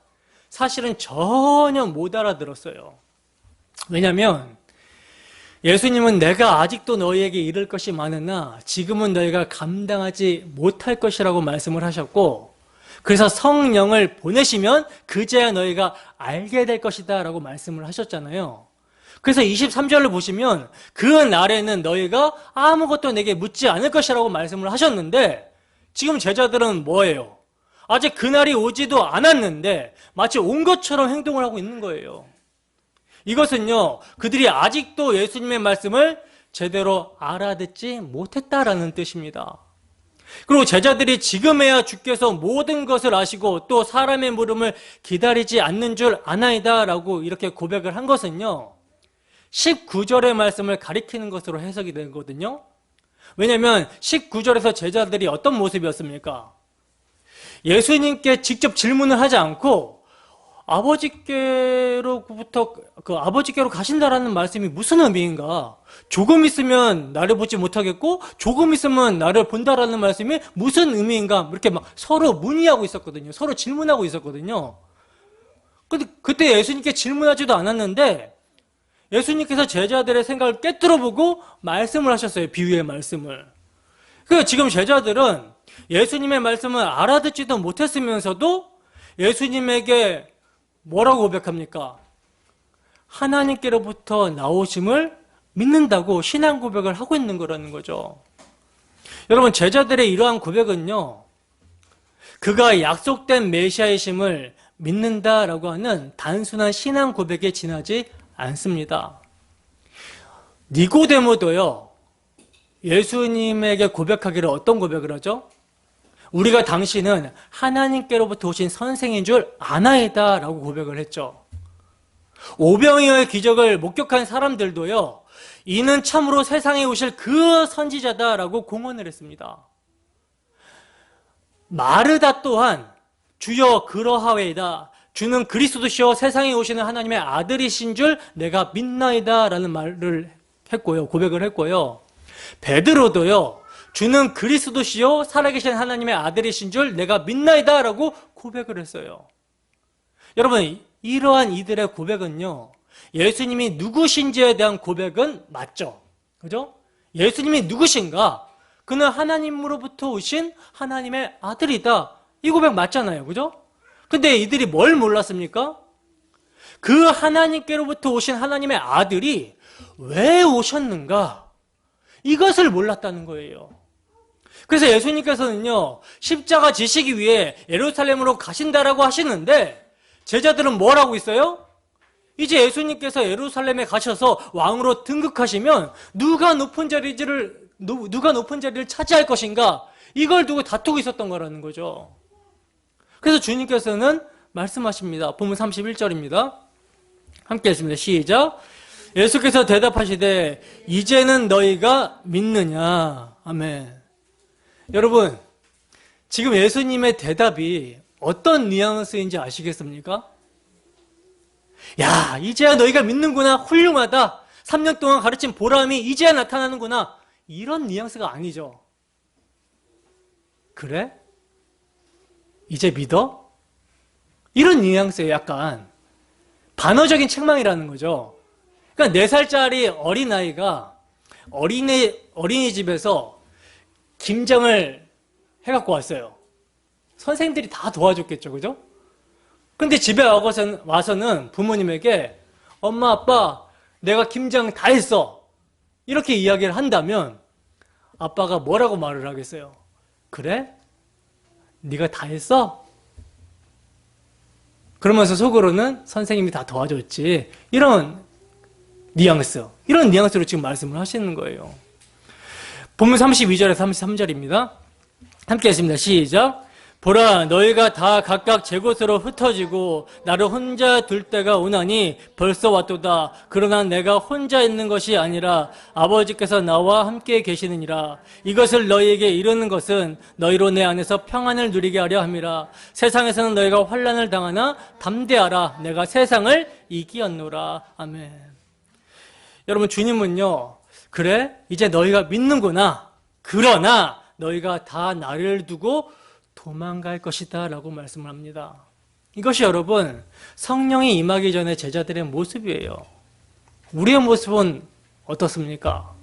사실은 전혀 못 알아들었어요. 왜냐하면 예수님은 내가 아직도 너희에게 이를 것이 많으나 지금은 너희가 감당하지 못할 것이라고 말씀을 하셨고, 그래서 성령을 보내시면 그제야 너희가 알게 될 것이다 라고 말씀을 하셨잖아요. 그래서 23절을 보시면 그 날에는 너희가 아무것도 내게 묻지 않을 것이라고 말씀을 하셨는데, 지금 제자들은 뭐예요? 아직 그날이 오지도 않았는데 마치 온 것처럼 행동을 하고 있는 거예요. 이것은요, 그들이 아직도 예수님의 말씀을 제대로 알아듣지 못했다라는 뜻입니다. 그리고 제자들이 지금에야 주께서 모든 것을 아시고 또 사람의 물음을 기다리지 않는 줄 아나이다 라고 이렇게 고백을 한 것은요, 19절의 말씀을 가리키는 것으로 해석이 되거든요. 왜냐하면 19절에서 제자들이 어떤 모습이었습니까? 예수님께 직접 질문을 하지 않고 아버지께로 가신다라는 말씀이 무슨 의미인가? 조금 있으면 나를 보지 못하겠고 조금 있으면 나를 본다라는 말씀이 무슨 의미인가? 이렇게 막 서로 문의하고 있었거든요. 서로 질문하고 있었거든요. 근데 그때 예수님께 질문하지도 않았는데 예수님께서 제자들의 생각을 깨뜨려보고 말씀을 하셨어요. 비유의 말씀을. 그러니까 지금 제자들은 예수님의 말씀을 알아듣지도 못했으면서도 예수님에게 뭐라고 고백합니까? 하나님께로부터 나오심을 믿는다고 신앙 고백을 하고 있는 거라는 거죠. 여러분, 제자들의 이러한 고백은요, 그가 약속된 메시아이심을 믿는다라고 하는 단순한 신앙 고백에 지나지 않습니다. 니고데모도요, 예수님에게 고백하기를 어떤 고백을 하죠? 우리가 당신은 하나님께로부터 오신 선생인 줄 아나이다 라고 고백을 했죠. 오병이어의 기적을 목격한 사람들도요, 이는 참으로 세상에 오실 그 선지자다 라고 공언을 했습니다. 마르다 또한 주여 그러하웨이다, 주는 그리스도시요 세상에 오시는 하나님의 아들이신 줄 내가 믿나이다 라는 말을 했고요, 고백을 했고요. 베드로도요, 주는 그리스도시요 살아계신 하나님의 아들이신 줄 내가 믿나이다 라고 고백을 했어요. 여러분, 이러한 이들의 고백은요, 예수님이 누구신지에 대한 고백은 맞죠. 그죠? 예수님이 누구신가? 그는 하나님으로부터 오신 하나님의 아들이다. 이 고백 맞잖아요. 그죠? 근데 이들이 뭘 몰랐습니까? 그 하나님께로부터 오신 하나님의 아들이 왜 오셨는가? 이것을 몰랐다는 거예요. 그래서 예수님께서는요, 십자가 지시기 위해 예루살렘으로 가신다라고 하시는데 제자들은 뭘 하고 있어요? 이제 예수님께서 예루살렘에 가셔서 왕으로 등극하시면 누가 높은 자리를 차지할 것인가? 이걸 두고 다투고 있었던 거라는 거죠. 그래서 주님께서는 말씀하십니다. 본문 31절입니다. 함께 읽습니다. 시작. 예수께서 대답하시되 이제는 너희가 믿느냐? 아멘. 여러분, 지금 예수님의 대답이 어떤 뉘앙스인지 아시겠습니까? 야, 이제야 너희가 믿는구나. 훌륭하다. 3년 동안 가르친 보람이 이제야 나타나는구나. 이런 뉘앙스가 아니죠. 그래? 이제 믿어? 이런 뉘앙스예요. 약간 반어적인 책망이라는 거죠. 그러니까 4살짜리 어린아이가 어린이집에서 김장을 해갖고 왔어요. 선생님들이 다 도와줬겠죠. 그죠? 근데 집에 와서는 부모님에게 엄마, 아빠, 내가 김장 다 했어. 이렇게 이야기를 한다면 아빠가 뭐라고 말을 하겠어요? 그래? 네가 다 했어? 그러면서 속으로는 선생님이 다 도와줬지. 이런 뉘앙스로 지금 말씀을 하시는 거예요. 본문 32절에서 33절입니다. 함께 했습니다. 시작. 보라, 너희가 다 각각 제 곳으로 흩어지고 나를 혼자 둘 때가 오나니 벌써 왔도다. 그러나 내가 혼자 있는 것이 아니라 아버지께서 나와 함께 계시느니라. 이것을 너희에게 이르는 것은 너희로 내 안에서 평안을 누리게 하려 함이라. 세상에서는 너희가 환난을 당하나 담대하라. 내가 세상을 이기었노라. 아멘. 여러분, 주님은요, 그래, 이제 너희가 믿는구나. 그러나 너희가 다 나를 두고 도망갈 것이다 라고 말씀을 합니다. 이것이 여러분, 성령이 임하기 전에 제자들의 모습이에요. 우리의 모습은 어떻습니까?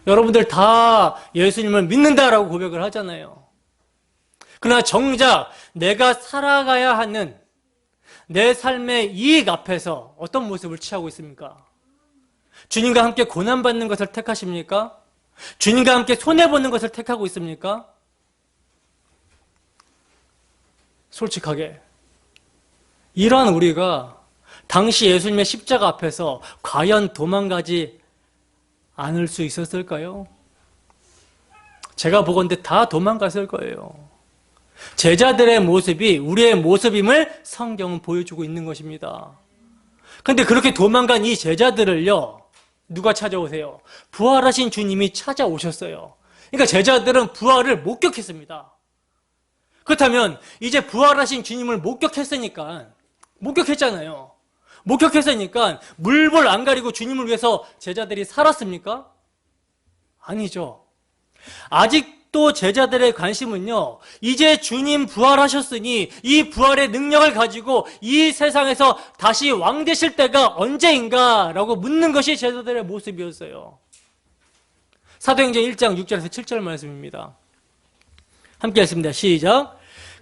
여러분들 다 예수님을 믿는다라고 고백을 하잖아요. 그러나 정작 내가 살아가야 하는 내 삶의 이익 앞에서 어떤 모습을 취하고 있습니까? 주님과 함께 고난받는 것을 택하십니까? 주님과 함께 손해보는 것을 택하고 있습니까? 솔직하게 이러한 우리가 당시 예수님의 십자가 앞에서 과연 도망가지 않을 수 있었을까요? 제가 보건대 다 도망갔을 거예요. 제자들의 모습이 우리의 모습임을 성경은 보여주고 있는 것입니다. 그런데 그렇게 도망간 이 제자들을요, 누가 찾아오세요? 부활하신 주님이 찾아오셨어요. 그러니까 제자들은 부활을 목격했습니다. 그렇다면 이제 부활하신 주님을 목격했잖아요. 목격했으니까 물볼 안 가리고 주님을 위해서 제자들이 살았습니까? 아니죠. 아직도 제자들의 관심은요, 이제 주님 부활하셨으니 이 부활의 능력을 가지고 이 세상에서 다시 왕 되실 때가 언제인가 라고 묻는 것이 제자들의 모습이었어요. 사도행전 1장 6절에서 7절 말씀입니다. 함께 읽습니다. 시작.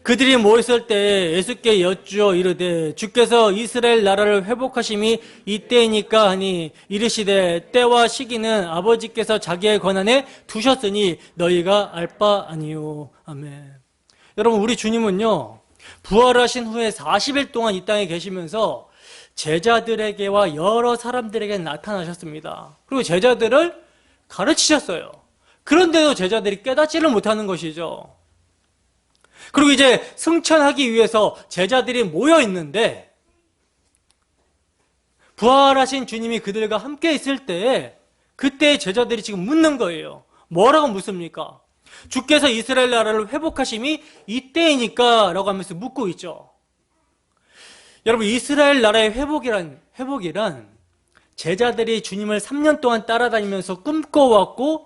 그들이 모였을 때 예수께 여쭈어 이르되 주께서 이스라엘 나라를 회복하심이 이때이니까 하니 이르시되 때와 시기는 아버지께서 자기의 권한에 두셨으니 너희가 알 바 아니요. 아멘. 여러분, 우리 주님은요, 부활하신 후에 40일 동안 이 땅에 계시면서 제자들에게와 여러 사람들에게 나타나셨습니다. 그리고 제자들을 가르치셨어요. 그런데도 제자들이 깨닫지를 못하는 것이죠. 그리고 이제 승천하기 위해서 제자들이 모여 있는데 부활하신 주님이 그들과 함께 있을 때에 그때 제자들이 지금 묻는 거예요. 뭐라고 묻습니까? 주께서 이스라엘 나라를 회복하심이 이때이니까 라고 하면서 묻고 있죠. 여러분, 이스라엘 나라의 회복이란 제자들이 주님을 3년 동안 따라다니면서 꿈꿔왔고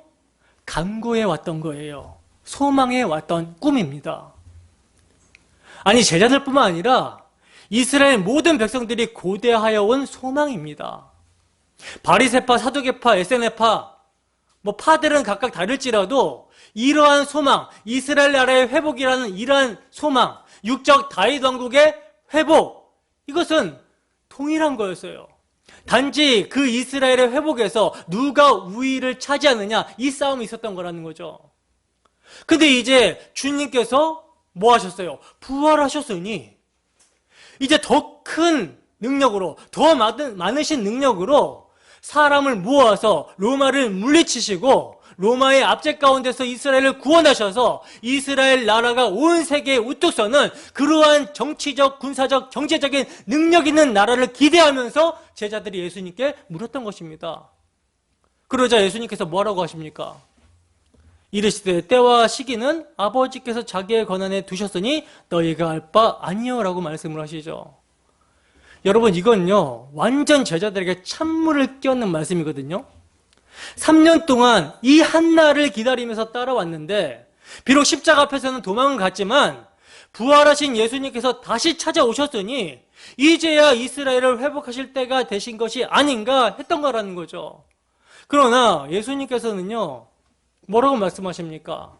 간구해왔던 거예요. 소망해왔던 꿈입니다. 아니, 제자들뿐만 아니라 이스라엘 모든 백성들이 고대하여 온 소망입니다. 바리새파, 사두개파, 에세네파, 파들은 각각 다를지라도 이러한 소망, 이스라엘 나라의 회복이라는 이러한 소망, 육적 다윗 왕국의 회복, 이것은 동일한 거였어요. 단지 그 이스라엘의 회복에서 누가 우위를 차지하느냐, 이 싸움이 있었던 거라는 거죠. 근데 이제 주님께서 뭐 하셨어요? 부활하셨으니 이제 더 큰 능력으로, 더 많으신 능력으로 사람을 모아서 로마를 물리치시고 로마의 압제 가운데서 이스라엘을 구원하셔서 이스라엘 나라가 온 세계에 우뚝 서는 그러한 정치적, 군사적, 경제적인 능력 있는 나라를 기대하면서 제자들이 예수님께 물었던 것입니다. 그러자 예수님께서 뭐라고 하십니까? 이르시되 때와 시기는 아버지께서 자기의 권한에 두셨으니 너희가 알 바 아니요 라고 말씀을 하시죠. 여러분, 이건요 완전 제자들에게 찬물을 끼얹는 말씀이거든요. 3년 동안 이 한날을 기다리면서 따라왔는데 비록 십자가 앞에서는 도망은 갔지만 부활하신 예수님께서 다시 찾아오셨으니 이제야 이스라엘을 회복하실 때가 되신 것이 아닌가 했던 거라는 거죠. 그러나 예수님께서는요 뭐라고 말씀하십니까?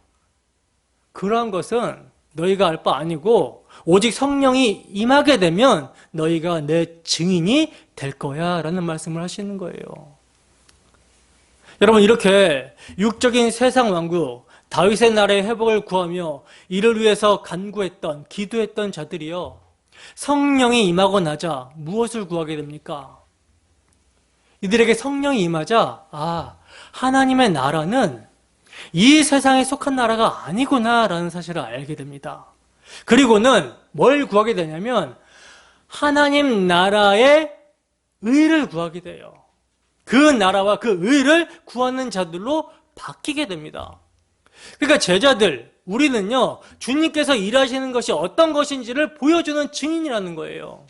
그러한 것은 너희가 알 바 아니고 오직 성령이 임하게 되면 너희가 내 증인이 될 거야 라는 말씀을 하시는 거예요. 여러분, 이렇게 육적인 세상 왕국 다윗의 나라의 회복을 구하며 이를 위해서 간구했던, 기도했던 자들이요, 성령이 임하고 나자 무엇을 구하게 됩니까? 이들에게 성령이 임하자 하나님의 나라는 이 세상에 속한 나라가 아니구나 라는 사실을 알게 됩니다. 그리고는 뭘 구하게 되냐면 하나님 나라의 의를 구하게 돼요. 그 나라와 그 의를 구하는 자들로 바뀌게 됩니다. 그러니까 제자들, 우리는요 주님께서 일하시는 것이 어떤 것인지를 보여주는 증인이라는 거예요.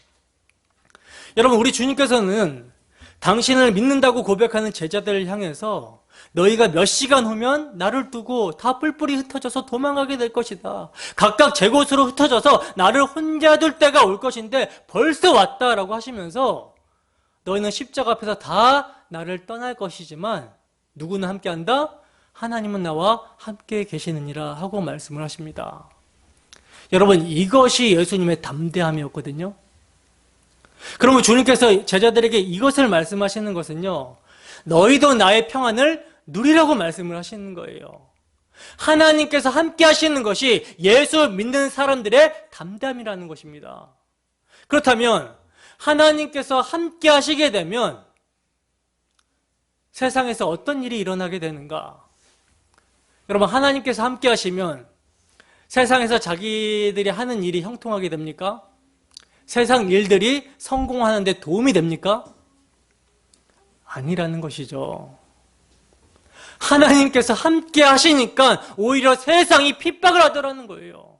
여러분, 우리 주님께서는 당신을 믿는다고 고백하는 제자들을 향해서 너희가 몇 시간 후면 나를 두고 다 뿔뿔이 흩어져서 도망가게 될 것이다. 각각 제 곳으로 흩어져서 나를 혼자 둘 때가 올 것인데 벌써 왔다라고 하시면서 너희는 십자가 앞에서 다 나를 떠날 것이지만 누구는 함께한다? 하나님은 나와 함께 계시느니라 하고 말씀을 하십니다. 여러분, 이것이 예수님의 담대함이었거든요. 그러면 주님께서 제자들에게 이것을 말씀하시는 것은요, 너희도 나의 평안을 누리라고 말씀을 하시는 거예요. 하나님께서 함께 하시는 것이 예수 믿는 사람들의 담대함이라는 것입니다. 그렇다면 하나님께서 함께 하시게 되면 세상에서 어떤 일이 일어나게 되는가? 여러분, 하나님께서 함께 하시면 세상에서 자기들이 하는 일이 형통하게 됩니까? 세상 일들이 성공하는 데 도움이 됩니까? 아니라는 것이죠. 하나님께서 함께 하시니까 오히려 세상이 핍박을 하더라는 거예요.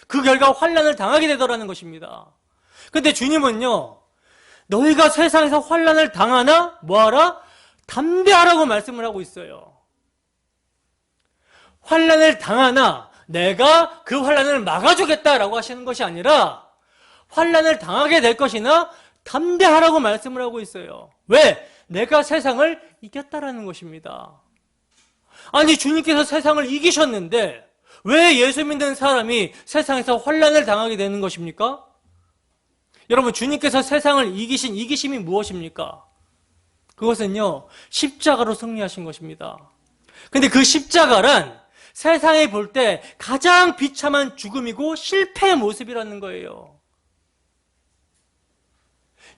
그 결과 환난을 당하게 되더라는 것입니다. 근데 주님은요, 너희가 세상에서 환난을 당하나 뭐하라? 담대하라고 말씀을 하고 있어요. 환난을 당하나 내가 그 환난을 막아주겠다라고 하시는 것이 아니라 환난을 당하게 될 것이나 담대하라고 말씀을 하고 있어요. 왜? 내가 세상을 이겼다라는 것입니다. 아니, 주님께서 세상을 이기셨는데 왜 예수 믿는 사람이 세상에서 환난을 당하게 되는 것입니까? 여러분, 주님께서 세상을 이기신 이기심이 무엇입니까? 그것은요, 십자가로 승리하신 것입니다. 근데 그 십자가란 세상이 볼 때 가장 비참한 죽음이고 실패의 모습이라는 거예요.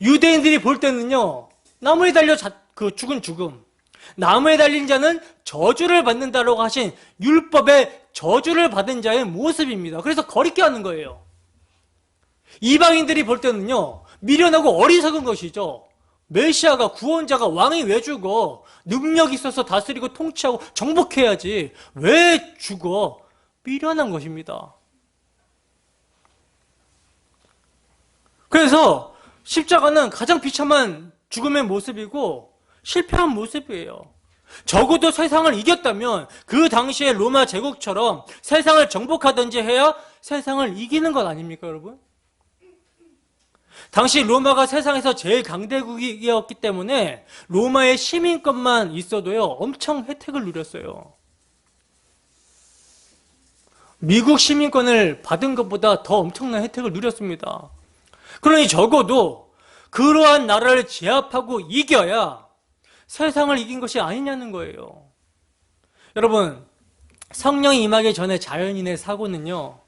유대인들이 볼 때는요, 나무에 달려 죽은 죽음, 나무에 달린 자는 저주를 받는다라고 하신 율법의 저주를 받은 자의 모습입니다. 그래서 거리게 하는 거예요. 이방인들이 볼 때는요, 미련하고 어리석은 것이죠. 메시아가, 구원자가, 왕이 왜 죽어? 능력이 있어서 다스리고 통치하고 정복해야지. 왜 죽어? 미련한 것입니다. 그래서 십자가는 가장 비참한 죽음의 모습이고 실패한 모습이에요. 적어도 세상을 이겼다면 그 당시에 로마 제국처럼 세상을 정복하든지 해야 세상을 이기는 것 아닙니까, 여러분? 당시 로마가 세상에서 제일 강대국이었기 때문에 로마의 시민권만 있어도요, 엄청 혜택을 누렸어요. 미국 시민권을 받은 것보다 더 엄청난 혜택을 누렸습니다. 그러니 적어도 그러한 나라를 제압하고 이겨야 세상을 이긴 것이 아니냐는 거예요. 여러분, 성령이 임하기 전에 자연인의 사고는요,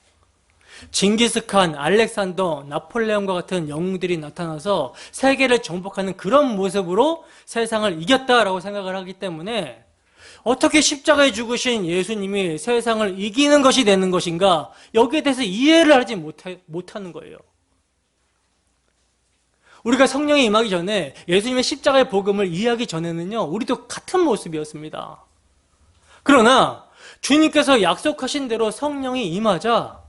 징기스칸, 알렉산더, 나폴레옹과 같은 영웅들이 나타나서 세계를 정복하는 그런 모습으로 세상을 이겼다라고 생각을 하기 때문에 어떻게 십자가에 죽으신 예수님이 세상을 이기는 것이 되는 것인가, 여기에 대해서 이해를 하지 못하는 거예요. 우리가 성령이 임하기 전에 예수님의 십자가의 복음을 이해하기 전에는요, 우리도 같은 모습이었습니다. 그러나 주님께서 약속하신 대로 성령이 임하자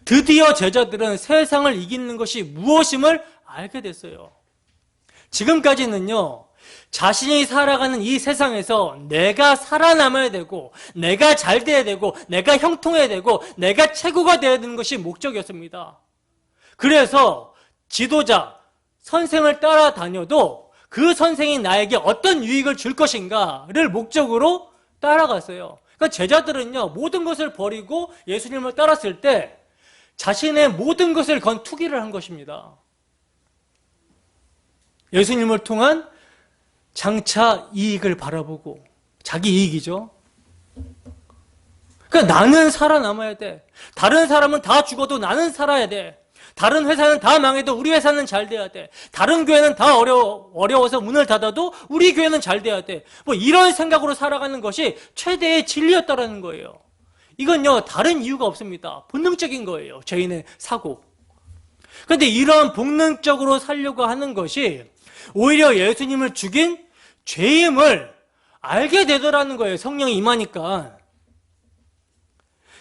드디어 제자들은 세상을 이기는 것이 무엇임을 알게 됐어요. 지금까지는요, 자신이 살아가는 이 세상에서 내가 살아남아야 되고, 내가 잘 돼야 되고, 내가 형통해야 되고, 내가 최고가 되어야 되는 것이 목적이었습니다. 그래서 지도자, 선생을 따라다녀도 그 선생이 나에게 어떤 유익을 줄 것인가를 목적으로 따라갔어요. 그러니까 제자들은요, 모든 것을 버리고 예수님을 따랐을 때 자신의 모든 것을 건 투기를 한 것입니다. 예수님을 통한 장차 이익을 바라보고, 자기 이익이죠. 그러니까 나는 살아남아야 돼. 다른 사람은 다 죽어도 나는 살아야 돼. 다른 회사는 다 망해도 우리 회사는 잘 돼야 돼. 다른 교회는 다 어려워서 문을 닫아도 우리 교회는 잘 돼야 돼. 뭐 이런 생각으로 살아가는 것이 최대의 진리였다라는 거예요. 이건요, 다른 이유가 없습니다. 본능적인 거예요. 죄인의 사고. 그런데 이러한 본능적으로 살려고 하는 것이 오히려 예수님을 죽인 죄임을 알게 되더라는 거예요. 성령이 임하니까.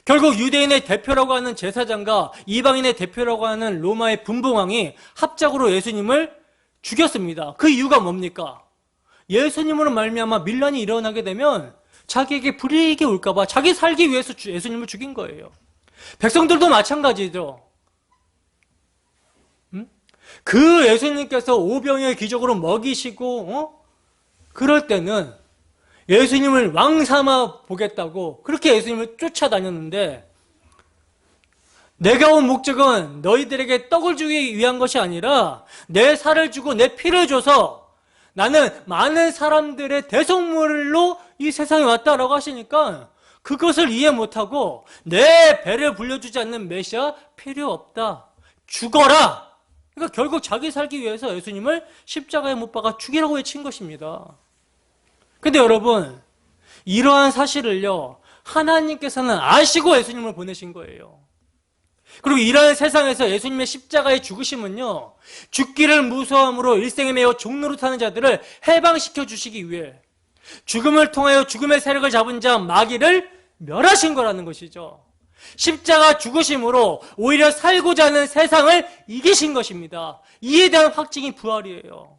결국 유대인의 대표라고 하는 제사장과 이방인의 대표라고 하는 로마의 분봉왕이 합작으로 예수님을 죽였습니다. 그 이유가 뭡니까? 예수님으로 말미암아 밀란이 일어나게 되면 자기에게 불이익이 올까 봐 자기 살기 위해서 예수님을 죽인 거예요. 백성들도 마찬가지죠. 그 예수님께서 오병이어 기적으로 먹이시고 그럴 때는 예수님을 왕 삼아 보겠다고 그렇게 예수님을 쫓아다녔는데, 내가 온 목적은 너희들에게 떡을 주기 위한 것이 아니라 내 살을 주고 내 피를 줘서 나는 많은 사람들의 대속물로 이 세상에 왔다라고 하시니까 그것을 이해 못하고 내 배를 불려주지 않는 메시아 필요 없다, 죽어라. 그러니까 결국 자기 살기 위해서 예수님을 십자가에 못 박아 죽이라고 외친 것입니다. 근데 여러분, 이러한 사실을요, 하나님께서는 아시고 예수님을 보내신 거예요. 그리고 이러한 세상에서 예수님의 십자가의 죽으심은요, 죽기를 무서움으로 일생에 매여 종로로 타는 자들을 해방시켜 주시기 위해 죽음을 통하여 죽음의 세력을 잡은 자 마귀를 멸하신 거라는 것이죠. 십자가 죽으심으로 오히려 살고자 하는 세상을 이기신 것입니다. 이에 대한 확증이 부활이에요.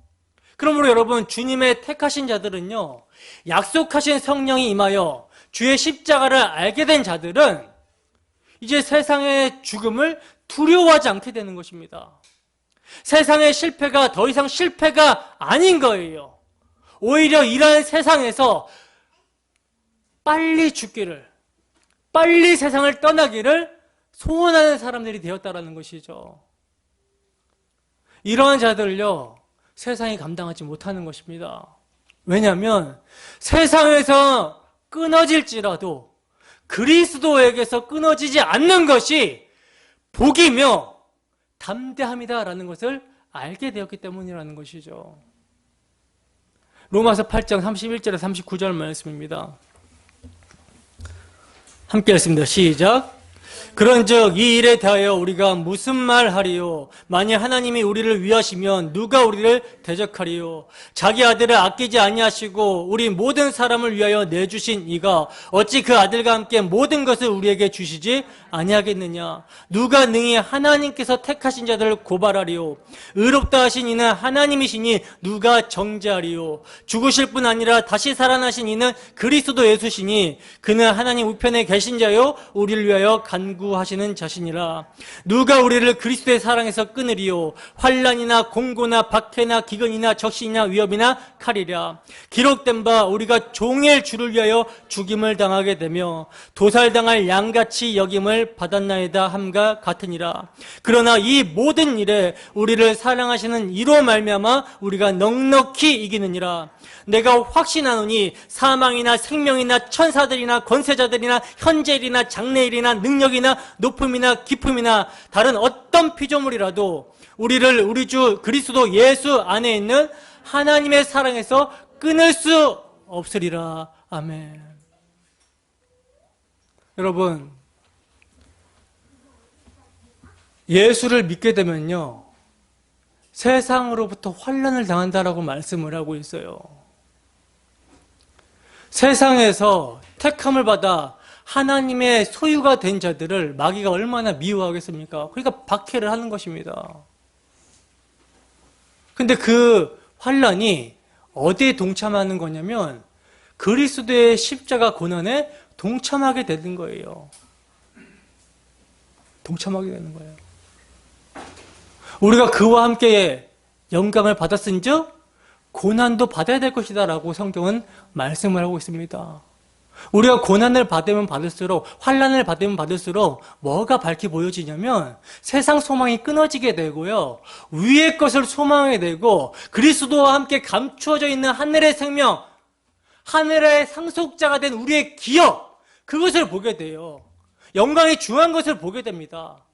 그러므로 여러분, 주님의 택하신 자들은요, 약속하신 성령이 임하여 주의 십자가를 알게 된 자들은 이제 세상의 죽음을 두려워하지 않게 되는 것입니다. 세상의 실패가 더 이상 실패가 아닌 거예요. 오히려 이러한 세상에서 빨리 죽기를, 빨리 세상을 떠나기를 소원하는 사람들이 되었다라는 것이죠. 이러한 자들을요, 세상이 감당하지 못하는 것입니다. 왜냐하면 세상에서 끊어질지라도 그리스도에게서 끊어지지 않는 것이 복이며 담대함이다라는 것을 알게 되었기 때문이라는 것이죠. 로마서 8장 31절에 39절 말씀입니다. 함께 읽습니다. 시작. 그런즉 이 일에 대하여 우리가 무슨 말하리요? 만일 하나님이 우리를 위하시면 누가 우리를 대적하리요? 자기 아들을 아끼지 아니하시고 우리 모든 사람을 위하여 내주신 이가 어찌 그 아들과 함께 모든 것을 우리에게 주시지 아니하겠느냐? 누가 능히 하나님께서 택하신 자들을 고발하리요? 의롭다 하신 이는 하나님이시니 누가 정죄하리요? 죽으실 뿐 아니라 다시 살아나신 이는 그리스도 예수시니 그는 하나님 우편에 계신 자요 우리를 위하여 간구하시는 자신이라. 누가 우리를 그리스도의 사랑에서 끊으리요? 환난이나 공고나 박해나 기근이나 적신이나 위협이나 칼이랴. 기록된 바 우리가 종일 주를 위하여 죽임을 당하게 되며 도살당할 양같이 여김을 받았나이다 함과 같으니라. 그러나 이 모든 일에 우리를 사랑하시는 이로 말미암아 우리가 넉넉히 이기느니라. 내가 확신하노니 사망이나 생명이나 천사들이나 권세자들이나 현재일이나 장래일이나 능력이나 높음이나 깊음이나 다른 어떤 피조물이라도 우리를 우리 주 그리스도 예수 안에 있는 하나님의 사랑에서 끊을 수 없으리라. 아멘. 여러분, 예수를 믿게 되면요, 세상으로부터 환난을 당한다라고 말씀을 하고 있어요. 세상에서 택함을 받아 하나님의 소유가 된 자들을 마귀가 얼마나 미워하겠습니까? 그러니까 박해를 하는 것입니다. 근데 그 환난이 어디에 동참하는 거냐면 그리스도의 십자가 고난에 동참하게 되는 거예요. 동참하게 되는 거예요. 우리가 그와 함께 영광을 받았은즉 고난도 받아야 될 것이다 라고 성경은 말씀을 하고 있습니다. 우리가 고난을 받으면 받을수록, 환난을 받으면 받을수록 뭐가 밝게 보여지냐면 세상 소망이 끊어지게 되고요, 위의 것을 소망하게 되고 그리스도와 함께 감추어져 있는 하늘의 생명, 하늘의 상속자가 된 우리의 기업, 그것을 보게 돼요. 영광이 중요한 것을 보게 됩니다.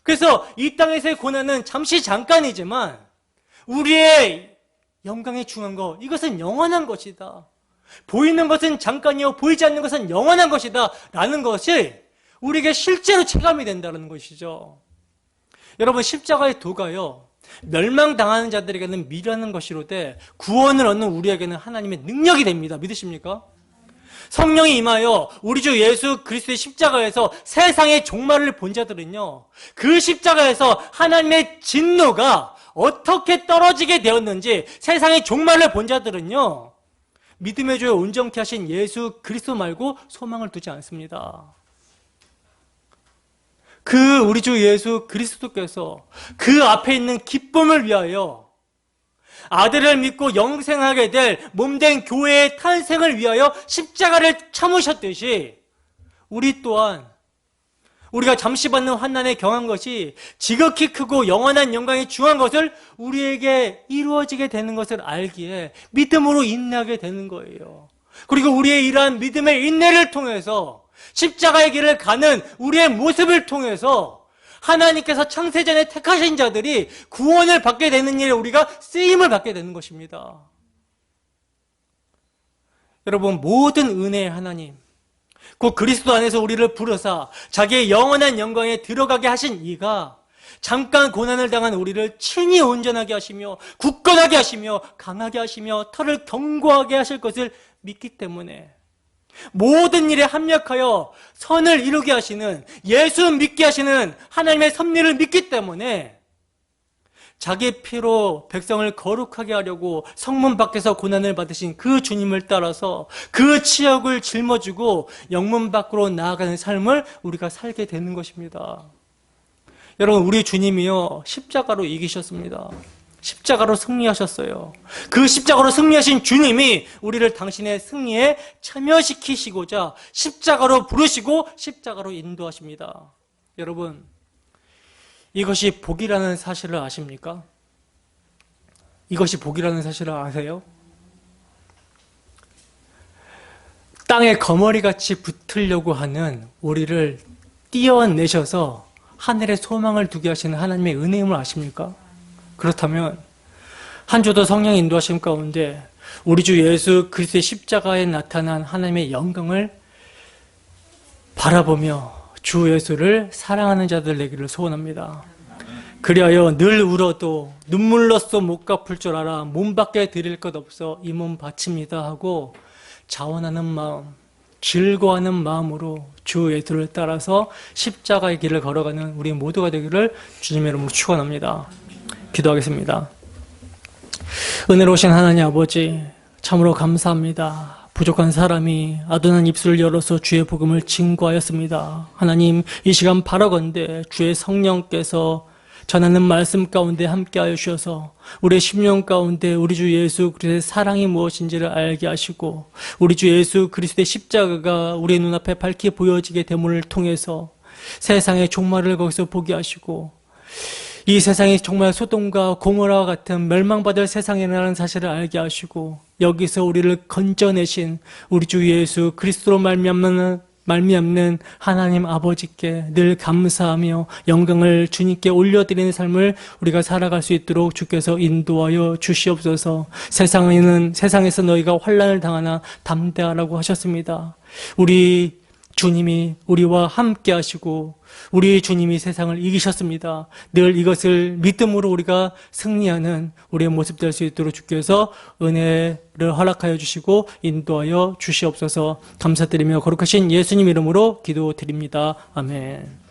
그래서 이 땅에서의 고난은 잠시 잠깐이지만 우리의 영광이 중요한 것, 이것은 영원한 것이다. 보이는 것은 잠깐이요 보이지 않는 것은 영원한 것이다 라는 것이 우리에게 실제로 체감이 된다는 것이죠. 여러분, 십자가의 도가요, 멸망당하는 자들에게는 미련한 것이로되 구원을 얻는 우리에게는 하나님의 능력이 됩니다. 믿으십니까? 성령이 임하여 우리 주 예수 그리스도의 십자가에서 세상의 종말을 본 자들은요, 그 십자가에서 하나님의 진노가 어떻게 떨어지게 되었는지 세상의 종말을 본 자들은요, 믿음의 주에 온전케 하신 예수 그리스도 말고 소망을 두지 않습니다. 그 우리 주 예수 그리스도께서 그 앞에 있는 기쁨을 위하여 아들을 믿고 영생하게 될 몸된 교회의 탄생을 위하여 십자가를 참으셨듯이 우리 또한 우리가 잠시 받는 환난에 경한 것이 지극히 크고 영원한 영광에 중한 것을 우리에게 이루어지게 되는 것을 알기에 믿음으로 인내하게 되는 거예요. 그리고 우리의 이러한 믿음의 인내를 통해서 십자가의 길을 가는 우리의 모습을 통해서 하나님께서 창세전에 택하신 자들이 구원을 받게 되는 일에 우리가 쓰임을 받게 되는 것입니다. 여러분, 모든 은혜의 하나님, 곧 그리스도 안에서 우리를 부르사 자기의 영원한 영광에 들어가게 하신 이가 잠깐 고난을 당한 우리를 친히 온전하게 하시며 굳건하게 하시며 강하게 하시며 털을 견고하게 하실 것을 믿기 때문에 모든 일에 합력하여 선을 이루게 하시는, 예수 믿게 하시는 하나님의 섭리를 믿기 때문에 자기 피로 백성을 거룩하게 하려고 성문 밖에서 고난을 받으신 그 주님을 따라서 그 치욕을 짊어지고 영문 밖으로 나아가는 삶을 우리가 살게 되는 것입니다. 여러분, 우리 주님이요, 십자가로 이기셨습니다. 십자가로 승리하셨어요. 그 십자가로 승리하신 주님이 우리를 당신의 승리에 참여시키시고자 십자가로 부르시고 십자가로 인도하십니다. 여러분, 이것이 복이라는 사실을 아십니까? 이것이 복이라는 사실을 아세요? 땅에 거머리같이 붙으려고 하는 우리를 띄어내셔서 하늘에 소망을 두게 하시는 하나님의 은혜임을 아십니까? 그렇다면 한 주 더 성령 인도하심 가운데 우리 주 예수 그리스도의 십자가에 나타난 하나님의 영광을 바라보며 주 예수를 사랑하는 자들 되기를 소원합니다. 그리하여 늘 울어도 눈물로써 못 갚을 줄 알아 몸밖에 드릴 것 없어 이 몸 바칩니다 하고 자원하는 마음, 즐거워하는 마음으로 주 예수를 따라서 십자가의 길을 걸어가는 우리 모두가 되기를 주님의 이름으로 축원합니다. 기도하겠습니다. 은혜로우신 하나님 아버지, 참으로 감사합니다. 부족한 사람이 아둔한 입술을 열어서 주의 복음을 증거하였습니다. 하나님, 이 시간 바라건대 주의 성령께서 전하는 말씀 가운데 함께하여 주셔서 우리의 심령 가운데 우리 주 예수 그리스도의 사랑이 무엇인지를 알게 하시고 우리 주 예수 그리스도의 십자가가 우리의 눈앞에 밝히 보여지게 됨을 통해서 세상의 종말을 거기서 보게 하시고 이 세상이 정말 소돔과 고모라와 같은 멸망받을 세상이라는 사실을 알게 하시고 여기서 우리를 건져내신 우리 주 예수 그리스도로 말미암는 하나님 아버지께 늘 감사하며 영광을 주님께 올려드리는 삶을 우리가 살아갈 수 있도록 주께서 인도하여 주시옵소서. 세상에서 너희가 환난을 당하나 담대하라고 하셨습니다. 우리 주님이 우리와 함께 하시고 우리 주님이 세상을 이기셨습니다. 늘 이것을 믿음으로 우리가 승리하는 우리의 모습 될 수 있도록 주께서 은혜를 허락하여 주시고 인도하여 주시옵소서. 감사드리며 거룩하신 예수님 이름으로 기도드립니다. 아멘.